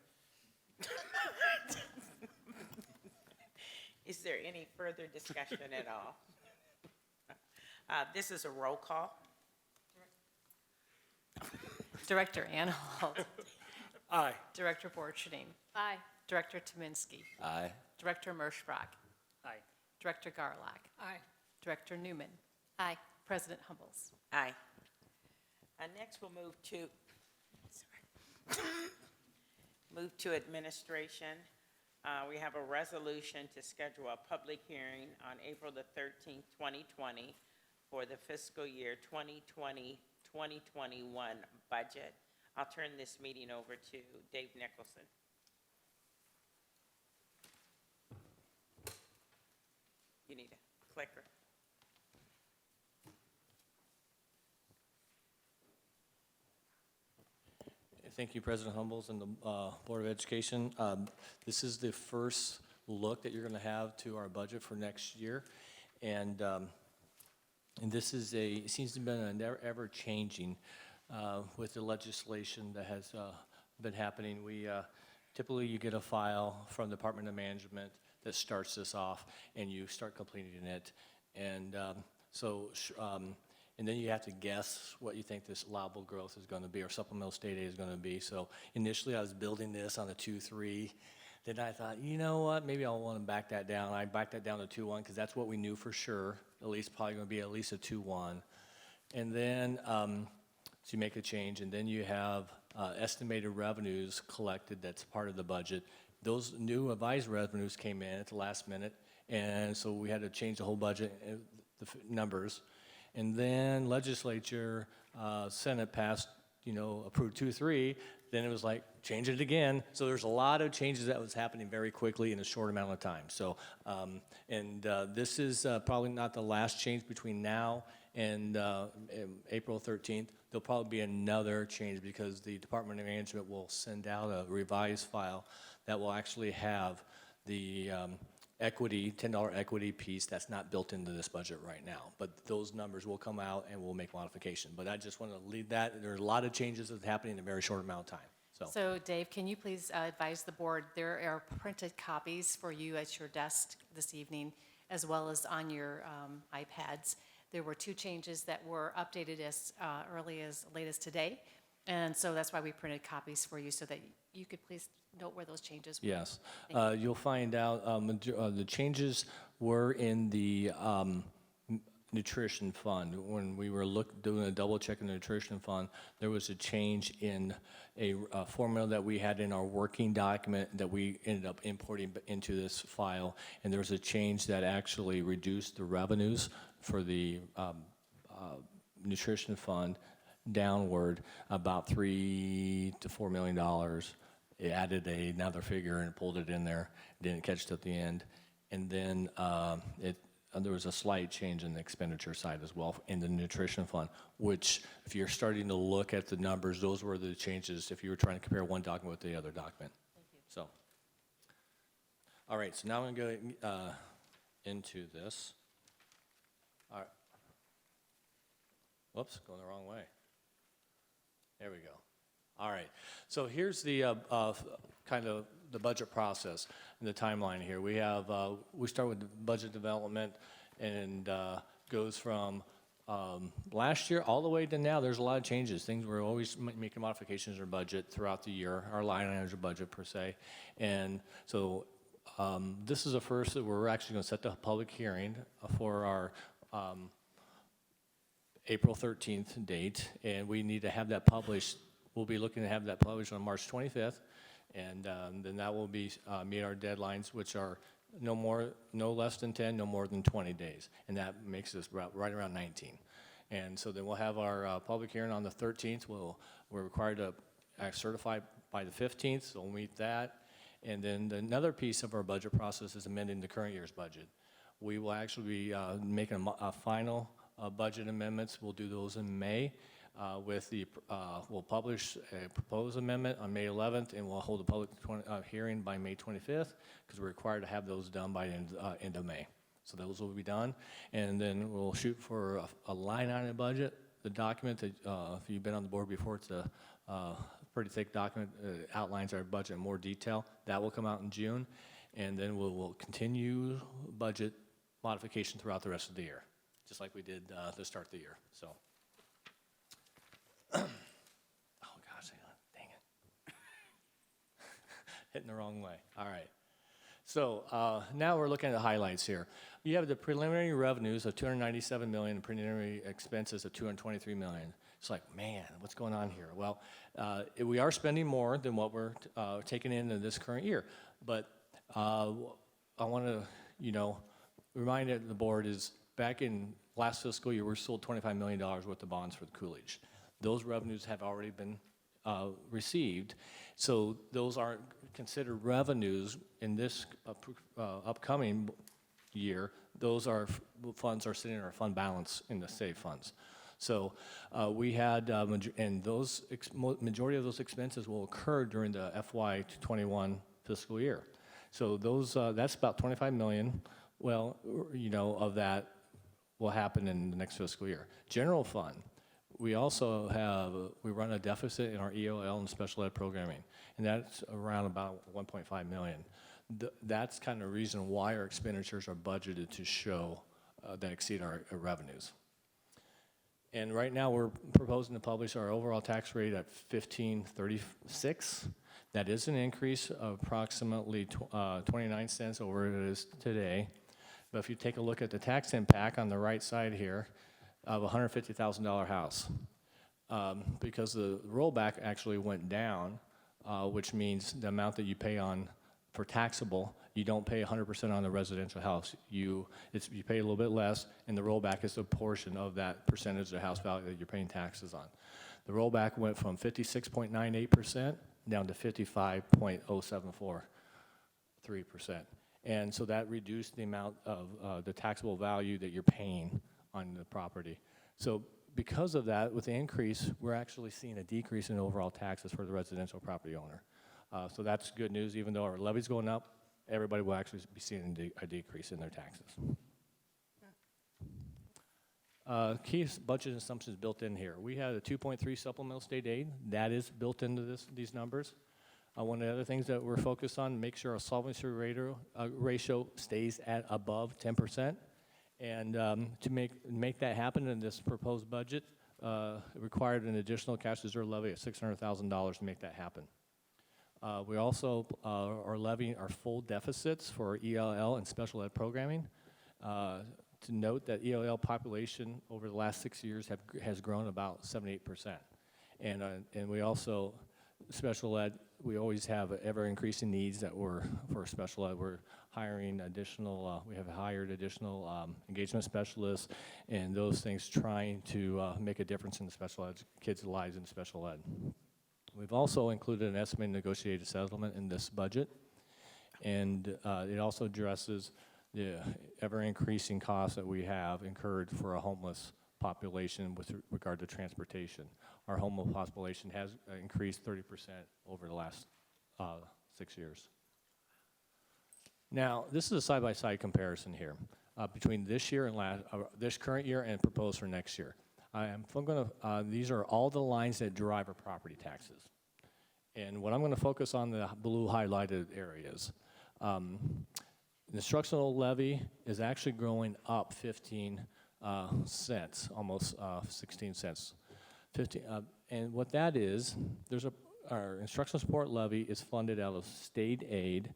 Is there any further discussion at all? This is a roll call. Director Anhalt. Aye. Director Borcherding. Aye. Director Tominski. Aye. Director Merschbrock. Aye. Director Garlock. Aye. Director Newman. Aye. President Humbles. Aye. Next, we'll move to, move to administration. We have a resolution to schedule a public hearing on April the 13th, 2020 for the fiscal year 2020-2021 budget. I'll turn this meeting over to Dave Nicholson. You need a clicker. Thank you, President Humbles and the Board of Education. This is the first look that you're going to have to our budget for next year. And this is it seems to have been an ever-changing with the legislation that has been happening. Typically you get a file from the Department of Management that starts this off, and you start completing it. And and then you have to guess what you think this allowable growth is going to be, or supplemental state aid is going to be. So initially I was building this on a 2.3. Then I thought, you know what, maybe I'll want to back that down. I backed that down to 2.1 because that's what we knew for sure, at least probably going to be at least a 2.1. And then, so you make a change, and then you have estimated revenues collected that's part of the budget. Those new advised revenues came in at the last minute, and so we had to change the whole budget, the numbers. And then legislature, Senate passed, approved 2.3, then it was like, change it again. So there's a lot of changes that was happening very quickly in a short amount of time. So, this is probably not the last change between now and April 13th. There'll probably be another change because the Department of Management will send out a revised file that will actually have the equity, $10 equity piece that's not built into this budget right now. But those numbers will come out and we'll make modification. But I just want to lead that. There are a lot of changes that's happening in a very short amount of time. So Dave, can you please advise the board, there are printed copies for you at your desk this evening, as well as on your iPads. There were 2 changes that were updated as early as late as today. And so that's why we printed copies for you, so that you could please note where those changes were. Yes. You'll find out the changes were in the nutrition fund. When we were doing a double check in the nutrition fund, there was a change in a formula that we had in our working document that we ended up importing into this file. And there was a change that actually reduced the revenues for the nutrition fund downward about $3 to $4 million. It added another figure and pulled it in there. Didn't catch it at the end. And then there was a slight change in the expenditure side as well in the nutrition fund, which if you're starting to look at the numbers, those were the changes if you were trying to compare one document with the other document. Thank you. So, all right, so now I'm going to go into this. All right. Whoops, going the wrong way. There we go. All right, so here's the kind of the budget process and the timeline here. We have, we start with budget development and goes from last year all the way to now. There's a lot of changes. Things we're always making modifications in our budget throughout the year, our line items of budget per se. And so this is the first that we're actually going to set the public hearing for our April 13th date, and we need to have that published. We'll be looking to have that published on March 25th, and then that will be meet our deadlines, which are no less than 10, no more than 20 days, and that makes us right around 19. And so then we'll have our public hearing on the 13th. We're required to certify by the 15th, so we'll meet that. And then another piece of our budget process is amending the current year's budget. We will actually be making a final budget amendments. We'll do those in May. We'll publish a proposed amendment on May 11th, and we'll hold a public hearing by May 25th, because we're required to have those done by the end of May. So those will be done, and then we'll shoot for a line item budget. The document that, if you've been on the board before, it's a pretty thick document, outlines our budget in more detail. That will come out in June, and then we'll continue budget modification throughout the rest of the year, just like we did to start the year. So. Oh hitting the wrong way. All right. So now we're looking at the highlights here. You have the preliminary revenues of $297 million and preliminary expenses of $223 million. It's like, man, what's going on here? Well, we are spending more than what we're taking in this current year. But I want to, remind the board is back in last fiscal year, we sold $25 million worth of bonds for the Coolidge. Those revenues have already been received. So those aren't considered revenues in this upcoming year. Those are funds are sitting in our fund balance in the saved funds. So we had, and those majority of those expenses will occur during the FY21 fiscal year. So those that's about 25 million. Well, of that will happen in the next fiscal year. General fund. We also we run a deficit in our EOL and special ed programming, and that's around about 1.5 million. That's kind of the reason why our expenditures are budgeted to show that exceed our revenues. And right now we're proposing to publish our overall tax rate at 1536. That is an increase of approximately 29 cents over what it is today. But if you take a look at the tax impact on the right side here, of a $150,000 house, because the rollback actually went down, which means the amount that you pay for taxable, you don't pay 100% on the residential house. You pay a little bit less, and the rollback is a portion of that percentage of the house value that you're paying taxes on. The rollback went from 56.98% down to 55.0743%. And so that reduced the amount of the taxable value that you're paying on the property. So because of that, with the increase, we're actually seeing a decrease in overall taxes for the residential property owner. So that's good news. Even though our levy's going up, everybody will actually be seeing a decrease in their taxes. Key budget assumptions built in here. We had a 2.3 supplemental state aid. That is built into these numbers. One of the other things that we're focused on, make sure our solvency ratio stays at above 10%. And to make that happen in this proposed budget, it required an additional cash reserve levy of $600,000 to make that happen. We also are levying our full deficits for ELL and special ed programming. To note that ELL population over the last 6 years has grown about 78%. And we also, special ed, we always have ever-increasing needs that for special ed. We're hiring additional, we have hired additional engagement specialists and those things trying to make a difference in the special ed kids' lives in special ed. We've also included an estimated negotiated settlement in this budget, and it also addresses the ever-increasing costs that we have incurred for a homeless population with regard to transportation. Our homeless population has increased 30% over the last 6 years. Now, this is a side-by-side comparison here between this year and this current year and proposed for next year. These are all the lines that drive our property taxes. And what I'm going to focus on the blue highlighted areas. The instructional levy is actually growing up 15 cents, almost 16 cents. And what that is, our instructional support levy is funded out of state aid.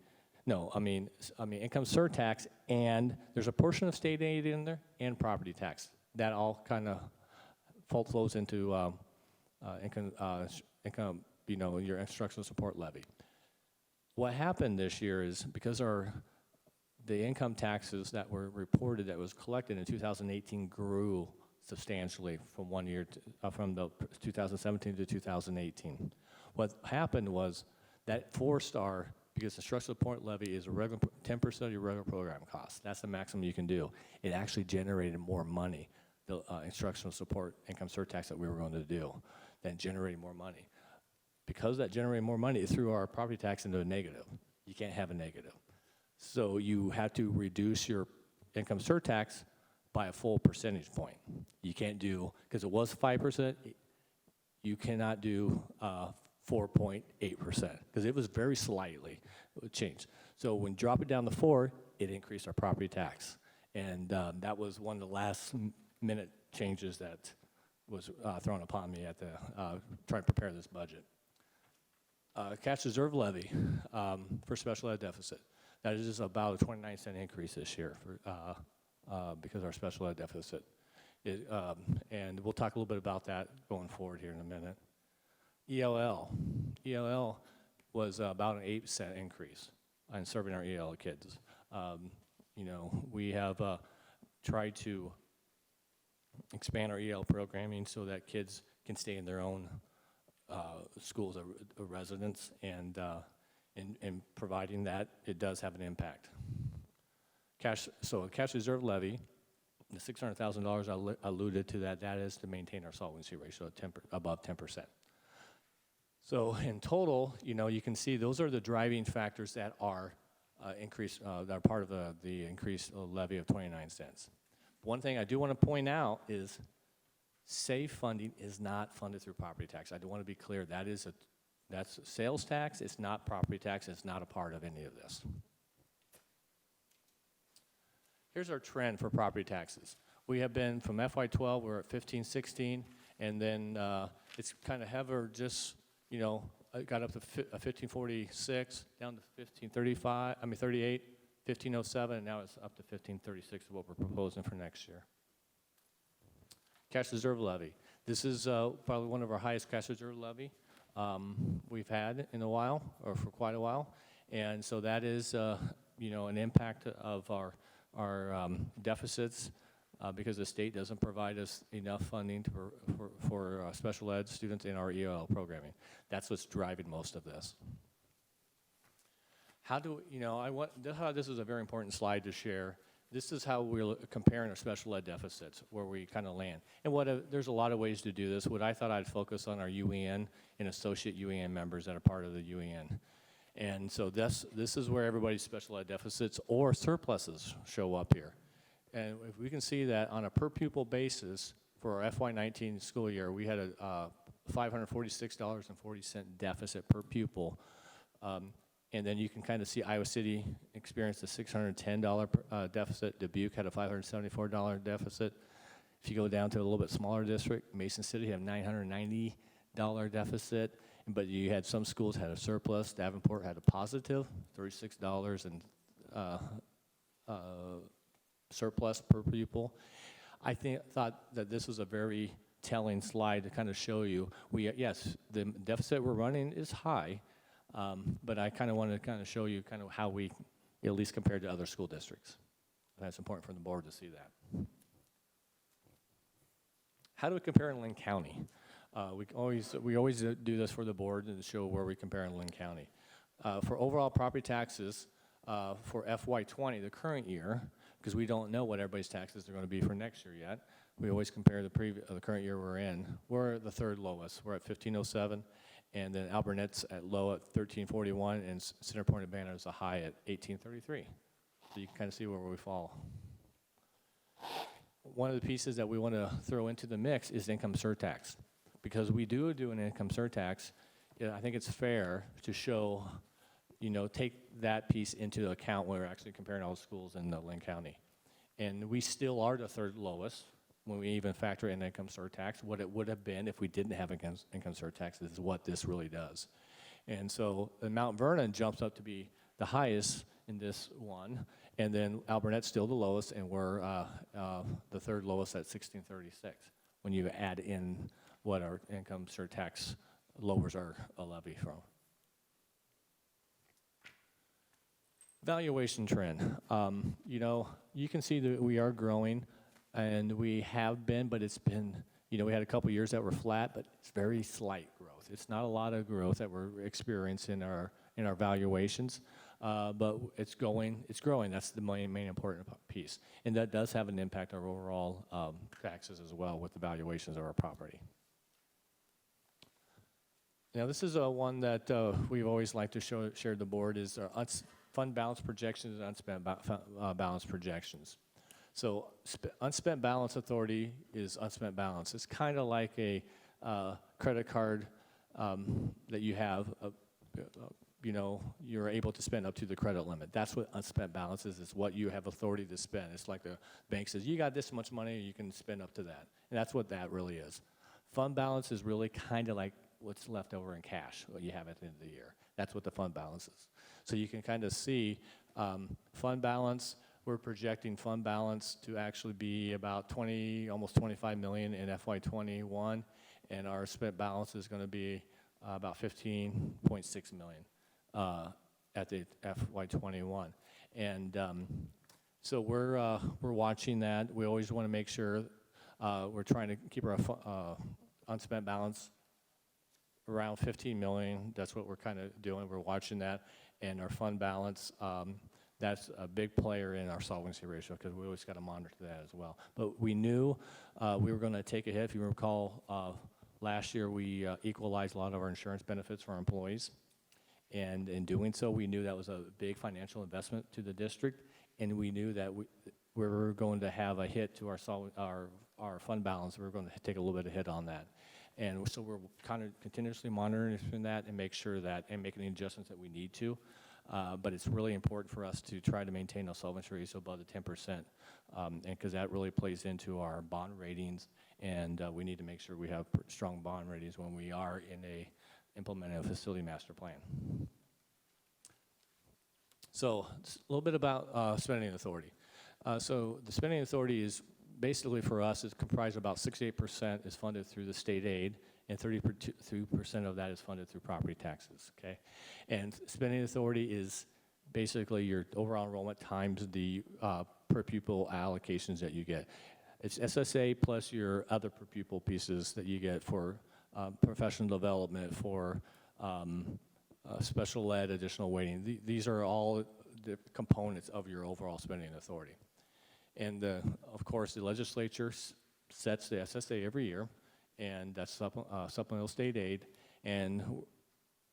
No, I mean income surtax, and there's a portion of state aid in there and property tax. That all kind of flows into income, your instructional support levy. What happened this year is because the income taxes that were reported that was collected in 2018 grew substantially from one year from the 2017 to 2018. What happened was that forced because the instructional support levy is 10% of your regular program cost. That's the maximum you can do. It actually generated more money, the instructional support income surtax that we were going to do, than generating more money. Because that generated more money, it threw our property tax into a negative. You can't have a negative. So you have to reduce your income surtax by a full percentage point. You can't do, because it was 5%, you cannot do 4.8%, because it was very slightly changed. So when you drop it down to 4, it increased our property tax. And that was one of the last minute changes that was thrown upon me at trying to prepare this budget. Cash reserve levy for special ed deficit. That is about a 29-cent increase this year because of our special ed deficit. And we'll talk a little bit about that going forward here in a minute. ELL was about an 8-cent increase on serving our ELL kids. We have tried to expand our EL programming so that kids can stay in their own schools of residence, and providing that, it does have an impact. So a cash reserve levy, the $600,000 I alluded to that is to maintain our solvency ratio at above 10%. So in total, you can see those are the driving factors that are that are part of the increased levy of 29 cents. One thing I do want to point out is SAVE funding is not funded through property tax. I do want to be clear, that's sales tax, it's not property tax, it's not a part of any of this. Here's our trend for property taxes. We have been from FY12, we're at 1516, and then it's kind of hovered just, it got up to 1546, down to 1538, 1507, and now it's up to 1536 is what we're proposing for next year. Cash reserve levy. This is probably one of our highest cash reserve levy we've had in a while, or for quite a while. And so that is, an impact of our deficits because the state doesn't provide us enough funding for special ed students in our EOL programming. That's what's driving most of this. This is a very important slide to share. This is how we're comparing our special ed deficits, where we kind of land. And there's a lot of ways to do this. What I thought I'd focus on are UEN and associate UEN members that are part of the UEN. And so this is where everybody's special ed deficits or surpluses show up here. And if we can see that on a per pupil basis for our FY19 school year, we had a $546.40 deficit per pupil. And then you can kind of see Iowa City experienced a $610 deficit. Dubuque had a $574 deficit. If you go down to a little bit smaller district, Mason City had a $990 deficit. But you had some schools had a surplus. Davenport had a positive, $36 and surplus per pupil. I thought that this was a very telling slide to kind of show you. Yes, the deficit we're running is high, but I kind of want to kind of show you kind of how we, at least compared to other school districts. And that's important for the board to see that. How do we compare in Lynn County? We always do this for the board and show where we compare in Lynn County. For overall property taxes for FY20, the current year, because we don't know what everybody's taxes are going to be for next year yet, we always compare the current year we're in. We're the third lowest. We're at 1507, and then Alburnette's at low at 1341, and Center Point Urbana is a high at 1833. So you can kind of see where we fall. One of the pieces that we want to throw into the mix is income surtax. Because we do an income surtax, I think it's fair to show, take that piece into account when we're actually comparing all the schools in Lynn County. And we still are the third lowest when we even factor in income surtax. What it would have been if we didn't have income surtax is what this really does. And so Mount Vernon jumps up to be the highest in this one, and then Alburnette's still the lowest, and we're the third lowest at 1636 when you add in what our income surtax lowers our levy from. Valuation trend. You can see that we are growing, and we have been, but it's been, we had a couple years that were flat, but it's very slight growth. It's not a lot of growth that we're experiencing in our valuations, but it's growing. That's the main important piece, and that does have an impact on our overall taxes as well with the valuations of our property. Now, this is one that we've always liked to share the board is our fund balance projections and unspent balance projections. So unspent balance authority is unspent balance. It's kind of like a credit card that you have, you're able to spend up to the credit limit. That's what unspent balance is what you have authority to spend. It's like the bank says, you got this much money, you can spend up to that. And that's what that really is. Fund balance is really kind of like what's left over in cash, what you have at the end of the year. That's what the fund balance is. So you can kind of see fund balance. We're projecting fund balance to actually be about almost 25 million in FY21, and our spent balance is going to be about 15.6 million at the FY21. And so we're watching that. We always want to make sure we're trying to keep our unspent balance around 15 million. That's what we're kind of doing. We're watching that. And our fund balance, that's a big player in our solvency ratio because we always got to monitor that as well. But we knew we were going to take a hit. If you recall, last year we equalized a lot of our insurance benefits for our employees. And in doing so, we knew that was a big financial investment to the district. And we knew that we were going to have a hit to our fund balance. We were going to take a little bit of hit on that. And so we're kind of continuously monitoring that and make sure that, and making the adjustments that we need to. But it's really important for us to try to maintain a solvency ratio above the 10%, and because that really plays into our bond ratings, and we need to make sure we have strong bond ratings when we are implementing a facility master plan. So a little bit about spending authority. So the spending authority is basically for us is comprised of about 68% is funded through the state aid, and 33% of that is funded through property taxes, okay? And spending authority is basically your overall enrollment times the per pupil allocations that you get. It's SSA plus your other per pupil pieces that you get for professional development, for special ed, additional weighting. These are all the components of your overall spending authority. And of course, the legislature sets the SSA every year, and that's supplemental state aid. And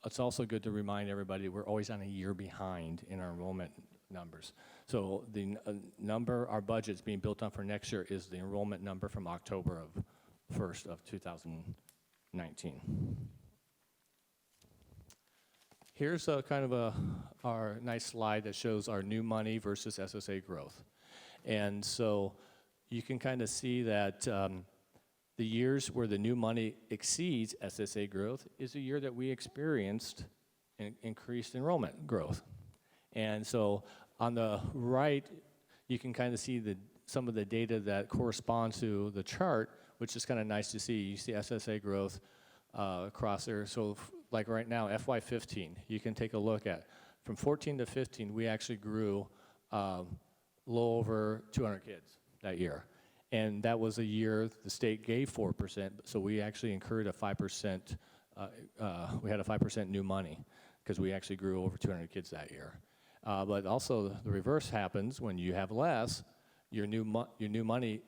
it's also good to remind everybody we're always on a year behind in our enrollment numbers. So the number our budget's being built on for next year is the enrollment number from October 1st of 2019. Here's kind of our nice slide that shows our new money versus SSA growth. And so you can kind of see that the years where the new money exceeds SSA growth is a year that we experienced increased enrollment growth. And so on the right, you can kind of see some of the data that corresponds to the chart, which is kind of nice to see. You see SSA growth across there. So like right now, FY15, you can take a look at. From 14 to 15, we actually grew a little over 200 kids that year. And that was a year the state gave 4%, so we actually incurred a 5%, we had a 5% new money because we actually grew over 200 kids that year. But also the reverse happens when you have less, your new money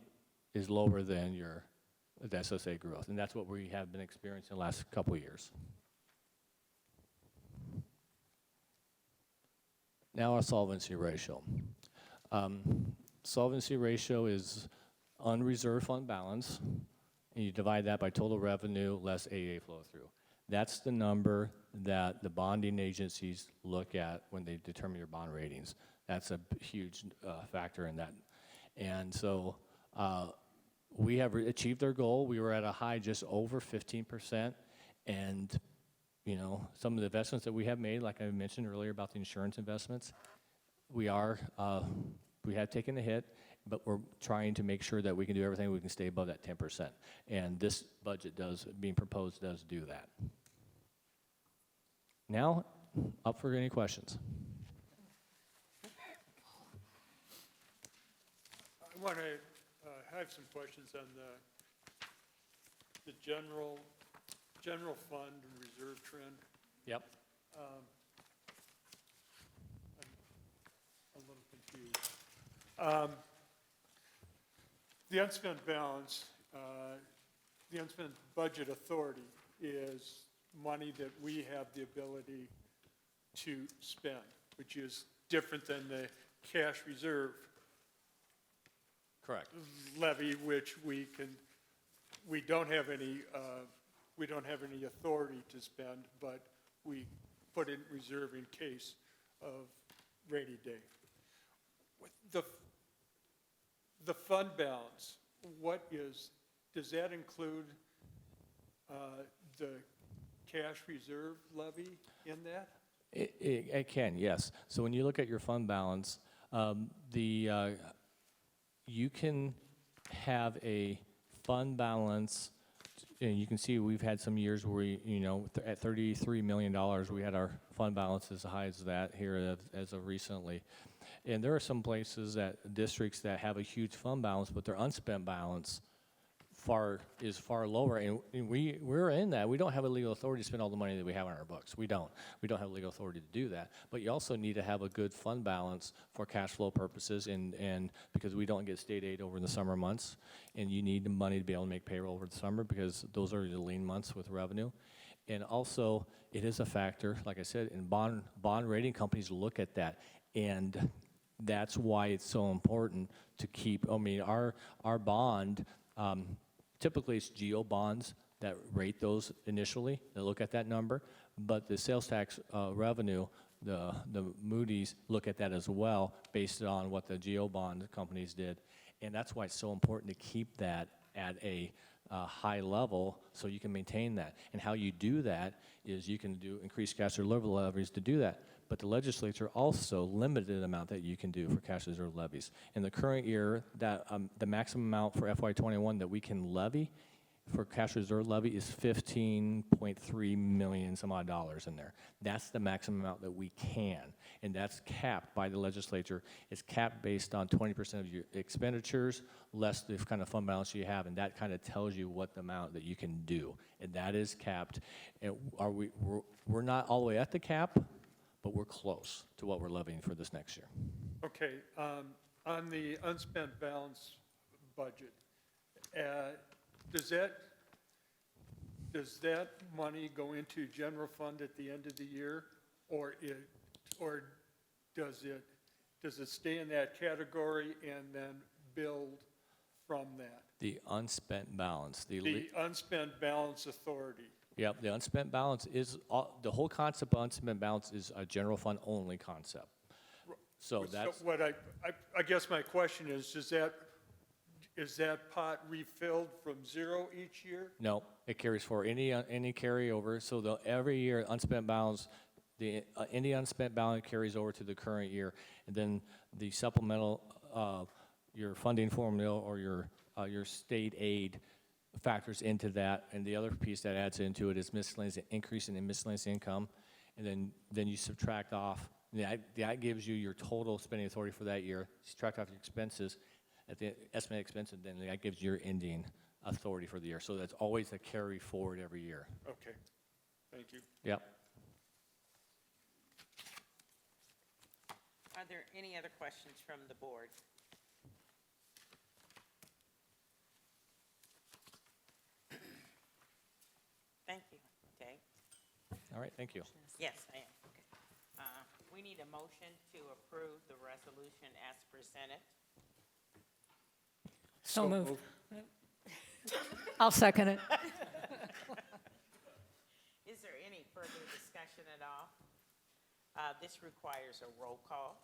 is lower than the SSA growth, and that's what we have been experiencing the last couple of years. Now our solvency ratio. Solvency ratio is unreserved fund balance, and you divide that by total revenue less AA flow through. That's the number that the bonding agencies look at when they determine your bond ratings. That's a huge factor in that. And so we have achieved our goal. We were at a high just over 15%, and you know, some of the investments that we have made, like I mentioned earlier about the insurance investments, we have taken a hit, but we're trying to make sure that we can do everything we can stay above that 10%. And this budget being proposed does do that. Now, up for any questions. I want to have some questions on the general fund and reserve trend. Yep. I'm a little confused. The unspent balance, the unspent budget authority is money that we have the ability to spend, which is different than the cash reserve Correct. levy, which we don't have any authority to spend, but we put in reserve in case of rainy day. The fund balance, does that include the cash reserve levy in that? It can, yes. So when you look at your fund balance, you can have a fund balance, and you can see we've had some years where we, at $33 million, we had our fund balance as high as that here as of recently. And there are some places districts that have a huge fund balance, but their unspent balance is far lower, and we're in that. We don't have a legal authority to spend all the money that we have on our books. We don't have legal authority to do that. But you also need to have a good fund balance for cash flow purposes, and because we don't get state aid over the summer months, and you need the money to be able to make payroll over the summer because those are the lean months with revenue. And also, it is a factor, like I said, and bond rating companies look at that, and that's why it's so important to keep. I mean, our bond. Typically, it's GO bonds that rate those initially. They look at that number, but the sales tax revenue, the Moody's look at that as well, based on what the GO bond companies did, and that's why it's so important to keep that at a high level so you can maintain that. And how you do that is you can do increased cash reserve levies to do that. But the legislature also limited the amount that you can do for cash reserve levies. In the current year, that the maximum amount for FY21 that we can levy for cash reserve levy is $15.3 million some odd dollars in there. That's the maximum amount that we can, and that's capped by the legislature. It's capped based on 20% of your expenditures less the kind of fund balance you have, and that kind of tells you what the amount that you can do, and that is capped. And we're not all the way at the cap, but we're close to what we're levying for this next year. Okay, on the unspent balance budget, does that money go into general fund at the end of the year, or does it stay in that category and then build from that? The unspent balance. The unspent balance authority. Yep, the unspent balance is, the whole concept of unspent balance is a general fund only concept. So that's. So what I guess my question is that pot refilled from zero each year? No, it carries forward any carryover. So every year unspent balance, any unspent balance carries over to the current year, and then the supplemental, your funding formula or your state aid factors into that, and the other piece that adds into it is miscellaneous increase in miscellaneous income, and then you subtract off. That gives you your total spending authority for that year. Subtract off your expenses at the estimated expenses, then that gives your ending authority for the year. So that's always a carry forward every year. Okay, thank you. Yep. Are there any other questions from the board? Thank you, Dave. All right, thank you. Yes, I am. We need a motion to approve the resolution as presented. So moved. I'll second it. Is there any further discussion at all? This requires a roll call.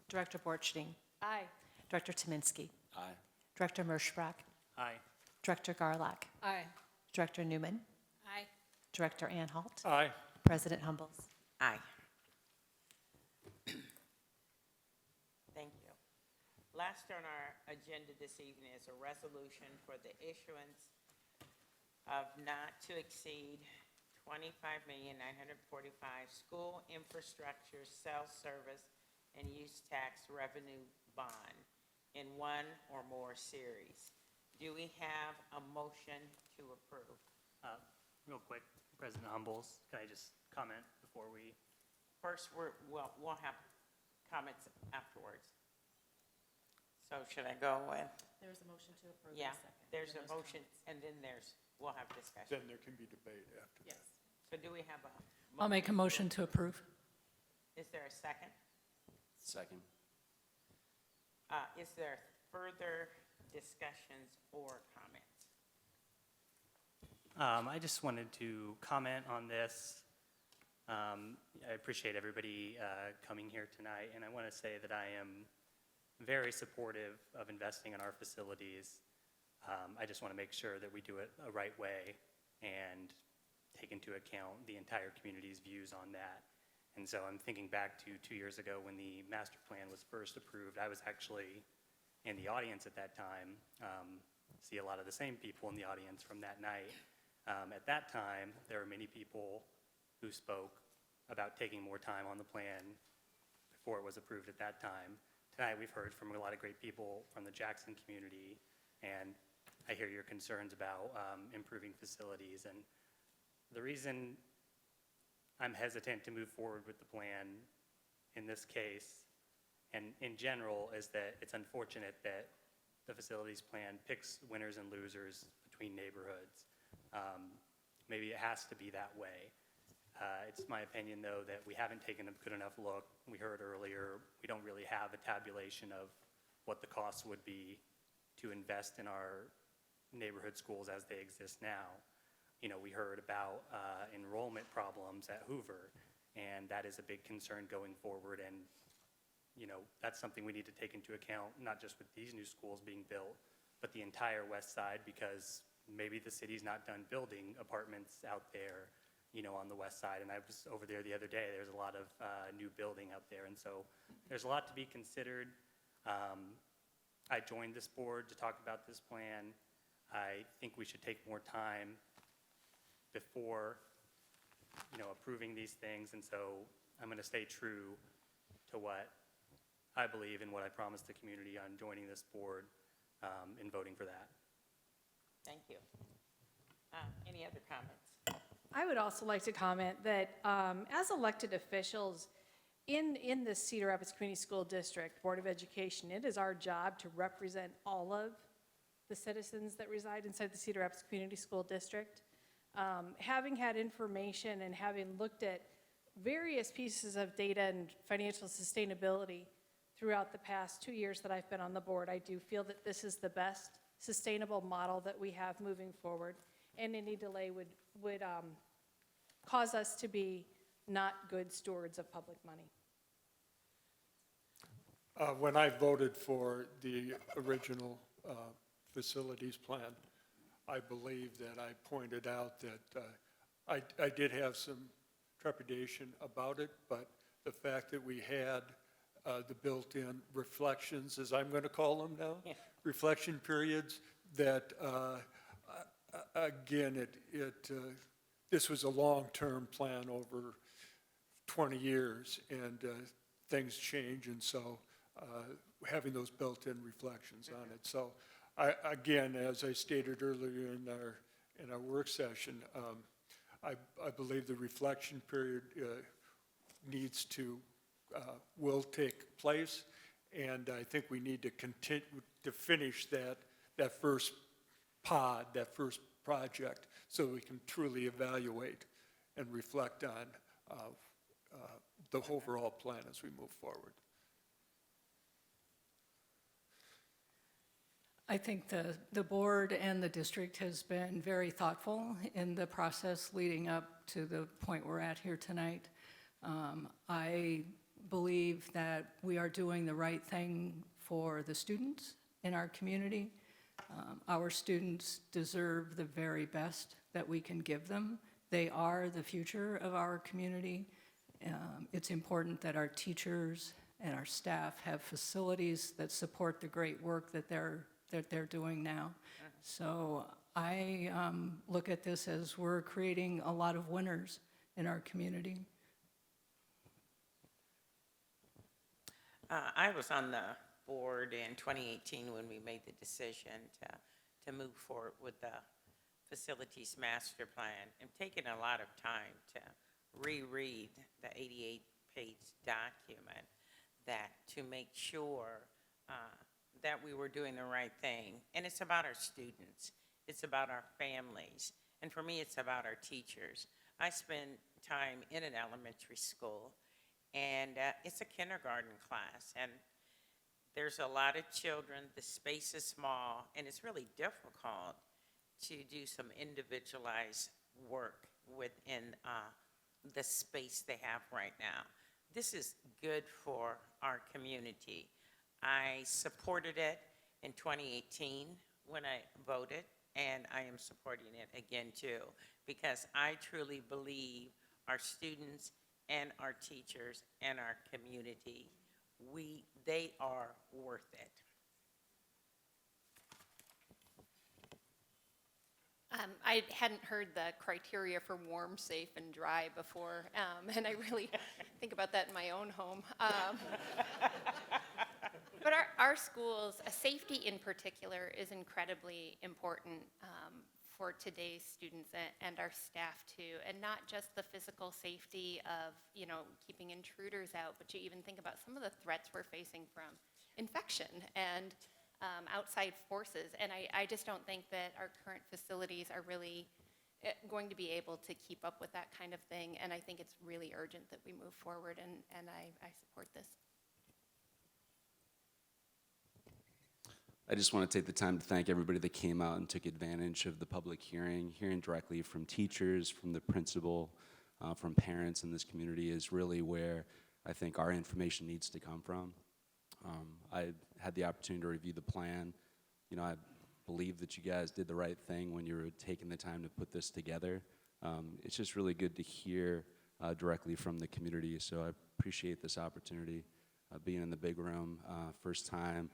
Director Borcherding. Aye. Director Tominski. Aye. Director Merschbrock. Aye. Director Garlock. Aye. Director Newman. Aye. Director Anhalt. Aye. President Humbles. Aye. Thank you. Last on our agenda this evening is a resolution for the issuance of not to exceed $25,945 school infrastructure self-service and use tax revenue bond in one or more series. Do we have a motion to approve? Real quick, President Humbles, can I just comment before we? First, we'll have comments afterwards. So should I go with? There's a motion to approve. Yeah, there's a motion, and then we'll have discussion. Then there can be debate after that. Yes. So do we have a? I'll make a motion to approve. Is there a second? Second. Is there further discussions or comments? I just wanted to comment on this. I appreciate everybody coming here tonight, and I want to say that I am very supportive of investing in our facilities. I just want to make sure that we do it the right way, and take into account the entire community's views on that. And so I'm thinking back to 2 years ago when the master plan was first approved. I was actually in the audience at that time, see a lot of the same people in the audience from that night. At that time, there were many people who spoke about taking more time on the plan before it was approved at that time. Tonight, we've heard from a lot of great people from the Jackson community, and I hear your concerns about improving facilities. And the reason I'm hesitant to move forward with the plan in this case, and in general, is that it's unfortunate that the facilities plan picks winners and losers between neighborhoods. Maybe it has to be that way. It's my opinion, though, that we haven't taken a good enough look. We heard earlier, we don't really have a tabulation of what the costs would be to invest in our neighborhood schools as they exist now. You know, we heard about enrollment problems at Hoover, and that is a big concern going forward. And, you know, that's something we need to take into account, not just with these new schools being built, but the entire west side, because maybe the city's not done building apartments out there, you know, on the west side. And I was over there the other day. There's a lot of new building out there. And so there's a lot to be considered. I joined this board to talk about this plan. I think we should take more time before, you know, approving these things. And so I'm going to stay true to what I believe and what I promised the community on joining this board and voting for that. Thank you. Any other comments? I would also like to comment that as elected officials in the Cedar Rapids Community School District Board of Education, it is our job to represent all of the citizens that reside inside the Cedar Rapids Community School District. Having had information and having looked at various pieces of data and financial sustainability throughout the past 2 years that I've been on the board, I do feel that this is the best sustainable model that we have moving forward, and any delay would cause us to be not good stewards of public money. When I voted for the original facilities plan, I believe that I pointed out that I did have some trepidation about it, but the fact that we had the built-in reflections, as I'm going to call them now, reflection periods, that again, this was a long-term plan over 20 years, and things change, and so having those built-in reflections on it. So again, as I stated earlier in our work session, I believe the reflection period will take place, and I think we need to continue to finish that first pod, that first project, so we can truly evaluate and reflect on the overall plan as we move forward. I think the board and the district has been very thoughtful in the process leading up to the point we're at here tonight. I believe that we are doing the right thing for the students in our community. Our students deserve the very best that we can give them. They are the future of our community. It's important that our teachers and our staff have facilities that support the great work that they're doing now. So I look at this as we're creating a lot of winners in our community. I was on the board in 2018 when we made the decision to move forward with the facilities master plan, and taken a lot of time to reread the 88-page document to make sure that we were doing the right thing. And it's about our students, it's about our families, and for me it's about our teachers. I spend time in an elementary school, and it's a kindergarten class, and there's a lot of children, the space is small, and it's really difficult to do some individualized work within the space they have right now. This is good for our community. I supported it in 2018 when I voted, and I am supporting it again too, because I truly believe our students and our teachers and our community, they are worth it. I hadn't heard the criteria for warm, safe, and dry before, and I really think about that in my own home. But our schools, safety in particular, is incredibly important for today's students and our staff too, and not just the physical safety of, you know, keeping intruders out, but you even think about some of the threats we're facing from infection and outside forces. And I just don't think that our current facilities are really going to be able to keep up with that kind of thing. And I think it's really urgent that we move forward, and I support this. I just want to take the time to thank everybody that came out and took advantage of the public hearing. Hearing directly from teachers, from the principal, from parents in this community is really where I think our information needs to come from. I had the opportunity to review the plan. You know, I believe that you guys did the right thing when you were taking the time to put this together. It's just really good to hear directly from the community, so I appreciate this opportunity. Being in the big room, first time,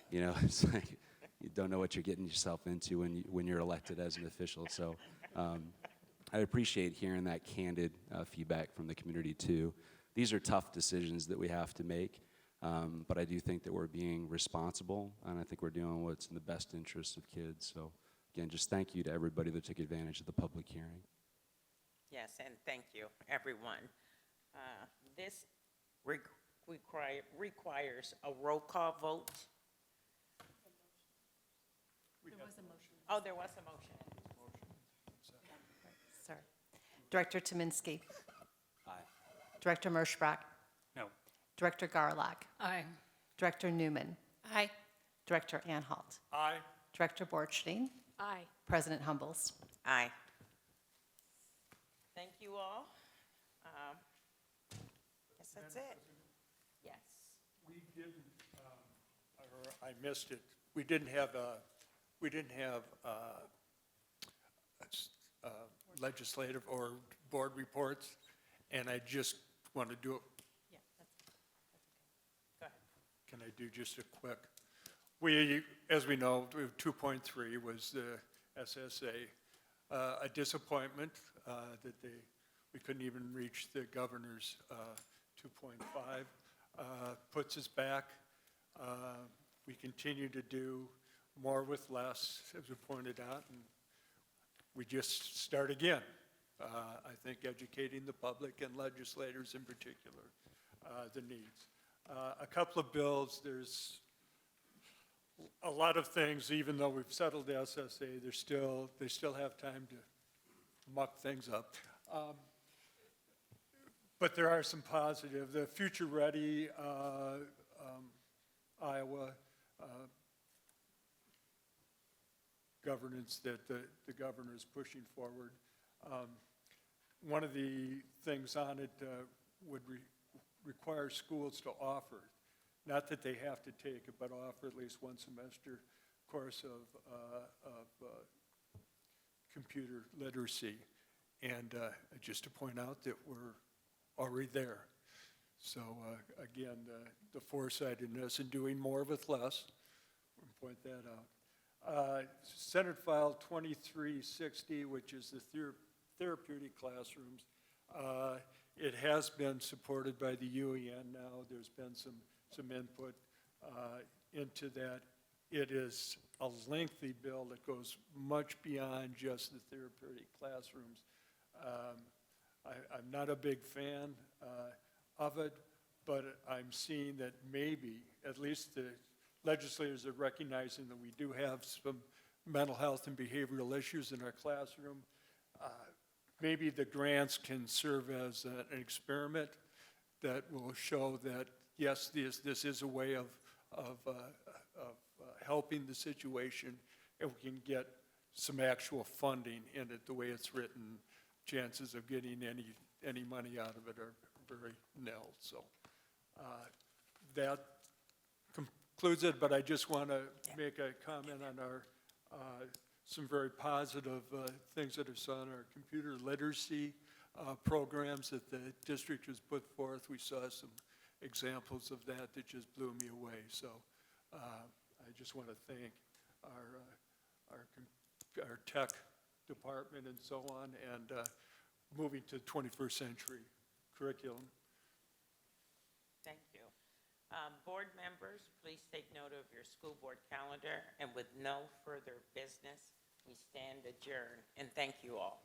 you know, it's like you don't know what you're getting yourself into when you're elected as an official. So I appreciate hearing that candid feedback from the community too. These are tough decisions that we have to make, but I do think that we're being responsible, and I think we're doing what's in the best interest of kids. So again, just thank you to everybody that took advantage of the public hearing. Yes, and thank you, everyone. This requires a roll call vote. There was a motion. Oh, there was a motion. Sorry. Director Tominski. Aye. Director Merschbach. No. Director Garlock. Aye. Director Newman. Aye. Director Anhalt. Aye. Director Borchstein. Aye. President Humbles. Aye. Thank you all. Guess that's it. Yes. We didn't, or I missed it. We didn't have legislative or board reports, and I just want to do it. Yeah, that's Go ahead. Can I do just a quick? We, as we know, 2.3 was the SSA. A disappointment that we couldn't even reach the governor's 2.5. Puts us back. We continue to do more with less, as we pointed out, and we just start again. I think educating the public and legislators in particular, the needs. A couple of bills, there's a lot of things, even though we've settled the SSA, they still have time to muck things up. But there are some positive. The Future Ready Iowa governance that the governor is pushing forward. One of the things on it would require schools to offer, not that they have to take it, but offer at least one semester course of computer literacy. And just to point out that we're already there. So again, the foresightedness and doing more with less, we'll point that out. Senate File 2360, which is the therapeutic classrooms. It has been supported by the UEN now. There's been some input into that. It is a lengthy bill that goes much beyond just the therapeutic classrooms. I'm not a big fan of it, but I'm seeing that maybe, at least the legislators are recognizing that we do have some mental health and behavioral issues in our classroom. Maybe the grants can serve as an experiment that will show that, yes, this is a way of helping the situation, and we can get some actual funding in it. The way it's written, chances of getting any money out of it are very nil. So that concludes it, but I just want to make a comment on our some very positive things that are saw in our computer literacy programs that the district has put forth. We saw some examples of that that just blew me away. So I just want to thank our tech department and so on, and moving to 21st century curriculum. Thank you. Board members, please take note of your school board calendar, and with no further business, we stand adjourned, and thank you all.